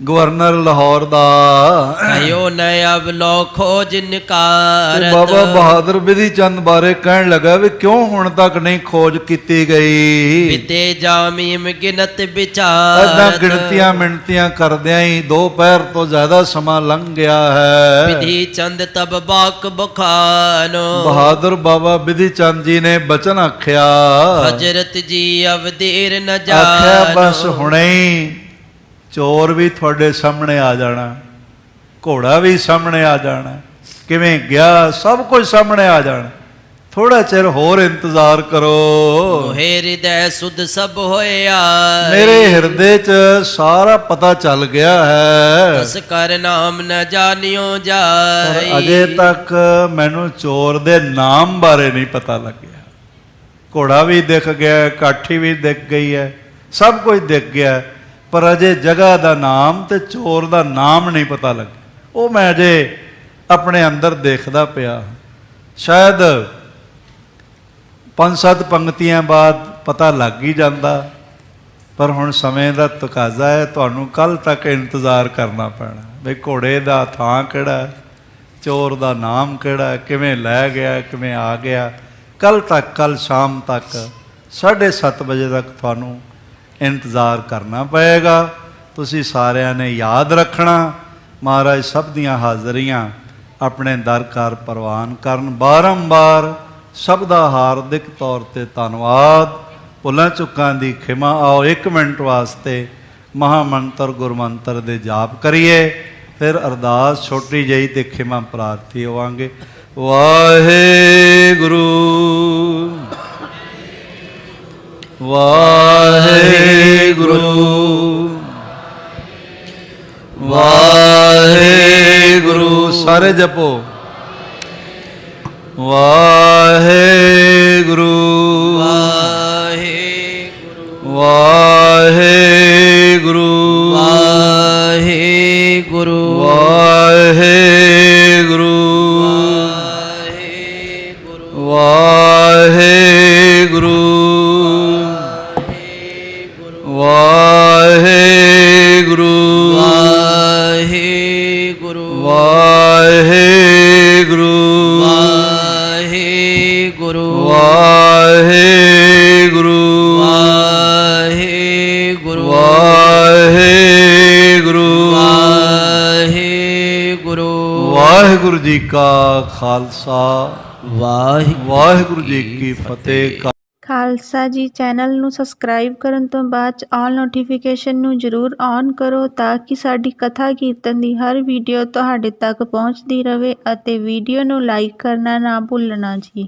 ਗਵਰਨਰ ਲਾਹੌਰ ਦਾ। ਕਹਿਓ ਨ ਅਬ ਲੋ ਖੋਜ ਤੇ ਨਿਕਾਰਤ। ਬਾਬਾ ਬਹਾਦਰ ਬਿਧੀ ਚੰਦ ਬਾਰੇ ਕਹਿਣ ਲੱਗਾ ਵੀ ਕਿਉਂ ਹੁਣ ਤੱਕ ਨਹੀਂ ਖੋਜ ਕੀਤੀ ਗਈ। ਬਿਤੇ ਜਾਮੀਮ ਗਿਨਤ ਏਦਾਂ ਵਿਚਾਰਤ। ਗਿਣਤੀਆਂ ਮਿਣਤੀਆਂ ਕਰਦਿਆਂ ਹੀ 2 ਪਹਿਰ ਤੋਂ ਜ਼ਿਆਦਾ ਸਮਾਂ ਲੰਘ ਗਿਆ ਹੈ। ਵਿਧੀ ਚੰਦ ਤਬ ਬਾਕ ਬਖਾਨੋ। ਬਹਾਦਰ ਬਾਬਾ ਬਿਧੀ ਚੰਦ ਜੀ ਨੇ ਬਚਨ ਆਖਿਆ। ਹਜ਼ਰਤ ਜੀ ਅਬ ਦੇਰ ਨ ਆਖਿਆ ਬਸ ਜਾਨੋ। ਹੁਣੇ ਹੀ ਚੋਰ ਵੀ ਤੁਹਾਡੇ ਸਾਹਮਣੇ ਆ ਜਾਣਾ, ਘੋੜਾ ਵੀ ਸਾਹਮਣੇ ਆ ਜਾਣਾ, ਕਿਵੇਂ ਗਿਆ ਸਭ ਕੁਝ ਸਾਹਮਣੇ ਆ ਜਾਣਾ। ਥੋੜਾ ਚਿਰ ਹੋਰ ਇੰਤਜ਼ਾਰ ਕਰੋ। ਮੋਹਿ ਹਿਰਦੈ ਸੁਧ ਸਭ ਹੋਇਆ। ਮੇਰੇ ਹਿਰਦੇ 'ਚ ਸਾਰਾ ਪਤਾ ਚੱਲ ਗਿਆ ਹੈ। ਤਸ ਕਰ ਨਾਮ ਨ ਜਾਣਿਓ ਪਰ ਜਾਈ। ਅਜੇ ਤੱਕ ਮੈਨੂੰ ਚੋਰ ਦੇ ਨਾਮ ਬਾਰੇ ਨਹੀਂ ਪਤਾ ਲੱਗਿਆ। ਘੋੜਾ ਵੀ ਦਿਖ ਗਿਆ, ਕਾਠੀ ਵੀ ਦਿਖ ਗਈ ਹੈ, ਸਭ ਕੁਝ ਦਿਖ ਗਿਆ, ਪਰ ਅਜੇ ਜਗ੍ਹਾ ਦਾ ਨਾਮ ਤੇ ਚੋਰ ਦਾ ਨਾਮ ਨਹੀਂ ਪਤਾ ਲੱਗਿਆ। ਉਹ ਮੈਂ ਅਜੇ ਆਪਣੇ ਅੰਦਰ ਦੇਖਦਾ ਪਿਆ। ਸ਼ਾਇਦ 5-7 ਪੰਕਤੀਆਂ ਬਾਅਦ ਪਤਾ ਲੱਗ ਹੀ ਜਾਂਦਾ, ਪਰ ਹੁਣ ਸਮੇਂ ਦਾ ਤਕਾਜ਼ਾ ਹੈ। ਤੁਹਾਨੂੰ ਕੱਲ ਤੱਕ ਇੰਤਜ਼ਾਰ ਕਰਨਾ ਪੈਣਾ ਵੀ ਘੋੜੇ ਦਾ ਥਾਂ ਕਿਹੜਾ, ਚੋਰ ਦਾ ਨਾਮ ਕਿਹੜਾ, ਕਿਵੇਂ ਲੈ ਗਿਆ, ਕਿਵੇਂ ਆ ਗਿਆ। ਕੱਲ ਤੱਕ, ਕੱਲ ਸ਼ਾਮ ਤੱਕ 7:30 ਵਜੇ ਤੱਕ ਤੁਹਾਨੂੰ ਇੰਤਜ਼ਾਰ ਕਰਨਾ ਪਏਗਾ। ਤੁਸੀਂ ਸਾਰਿਆਂ ਨੇ ਯਾਦ ਰੱਖਣਾ, ਮਹਾਰਾਜ ਸਭ ਦੀਆਂ ਹਾਜ਼ਰੀਆਂ ਆਪਣੇ ਦਰਕਾਰ ਪ੍ਰਵਾਨ ਕਰਨ। ਬਾਰੰਬਾਰ ਸਭ ਦਾ ਹਾਰਦਿਕ ਤੌਰ ਤੇ ਧੰਨਵਾਦ। ਭੁੱਲਾਂ ਚੁੱਕਾਂ ਦੀ ਖਿਮਾ। ਆਓ 1 ਮਿੰਟ ਵਾਸਤੇ ਮਹਾਮੰਤਰ ਗੁਰਮੰਤਰ ਦੇ ਜਾਪ ਕਰੀਏ, ਫਿਰ ਅਰਦਾਸ ਛੋਟੀ ਜਿਹੀ ਤੇ ਖਿਮਾ ਪ੍ਰਾਰਥੀ ਹੋਵਾਂਗੇ। ਵਾਹਿਗੁਰੂ ਵਾਹਿਗੁਰੂ ਵਾਹਿਗੁਰੂ। ਸਾਰੇ ਜਪੋ ਵਾਹਿਗੁਰੂ ਵਾਹਿਗੁਰੂ ਵਾਹਿਗੁਰੂ ਵਾਹਿਗੁਰੂ ਵਾਹਿਗੁਰੂ ਵਾਹਿਗੁਰੂ ਵਾਹਿਗੁਰੂ ਵਾਹਿਗੁਰੂ ਵਾਹਿਗੁਰੂ ਵਾਹਿਗੁਰੂ ਵਾਹਿਗੁਰੂ ਵਾਹਿਗੁਰੂ ਵਾਹਿਗੁਰੂ ਵਾਹਿਗੁਰੂ ਵਾਹਿਗੁਰੂ ਵਾਹਿਗੁਰੂ ਜੀ ਕਾ ਖਾਲਸਾ ਵਾਹਿਗੁਰੂ ਵਾਹਿਗੁਰੂ ਜੀ ਕੀ ਫਤਿਹ। ਖਾਲਸਾ ਜੀ ਚੈਨਲ ਨੂੰ ਸਬਸਕ੍ਰਾਈਬ ਕਰਨ ਤੋਂ ਬਾਅਦ 'ਚ ਆਲ ਨੋਟੀਫਿਕੇਸ਼ਨ ਨੂੰ ਜ਼ਰੂਰ ਔਨ ਕਰੋ ਤਾਂ ਕਿ ਸਾਡੀ ਕਥਾ ਕੀਰਤਨ ਦੀ ਹਰ ਵੀਡੀਓ ਤੁਹਾਡੇ ਤੱਕ ਪਹੁੰਚਦੀ ਰਹੇ ਅਤੇ ਵੀਡੀਓ ਨੂੰ ਲਾਈਕ ਕਰਨਾ ਨਾ ਭੁੱਲਣਾ ਜੀ।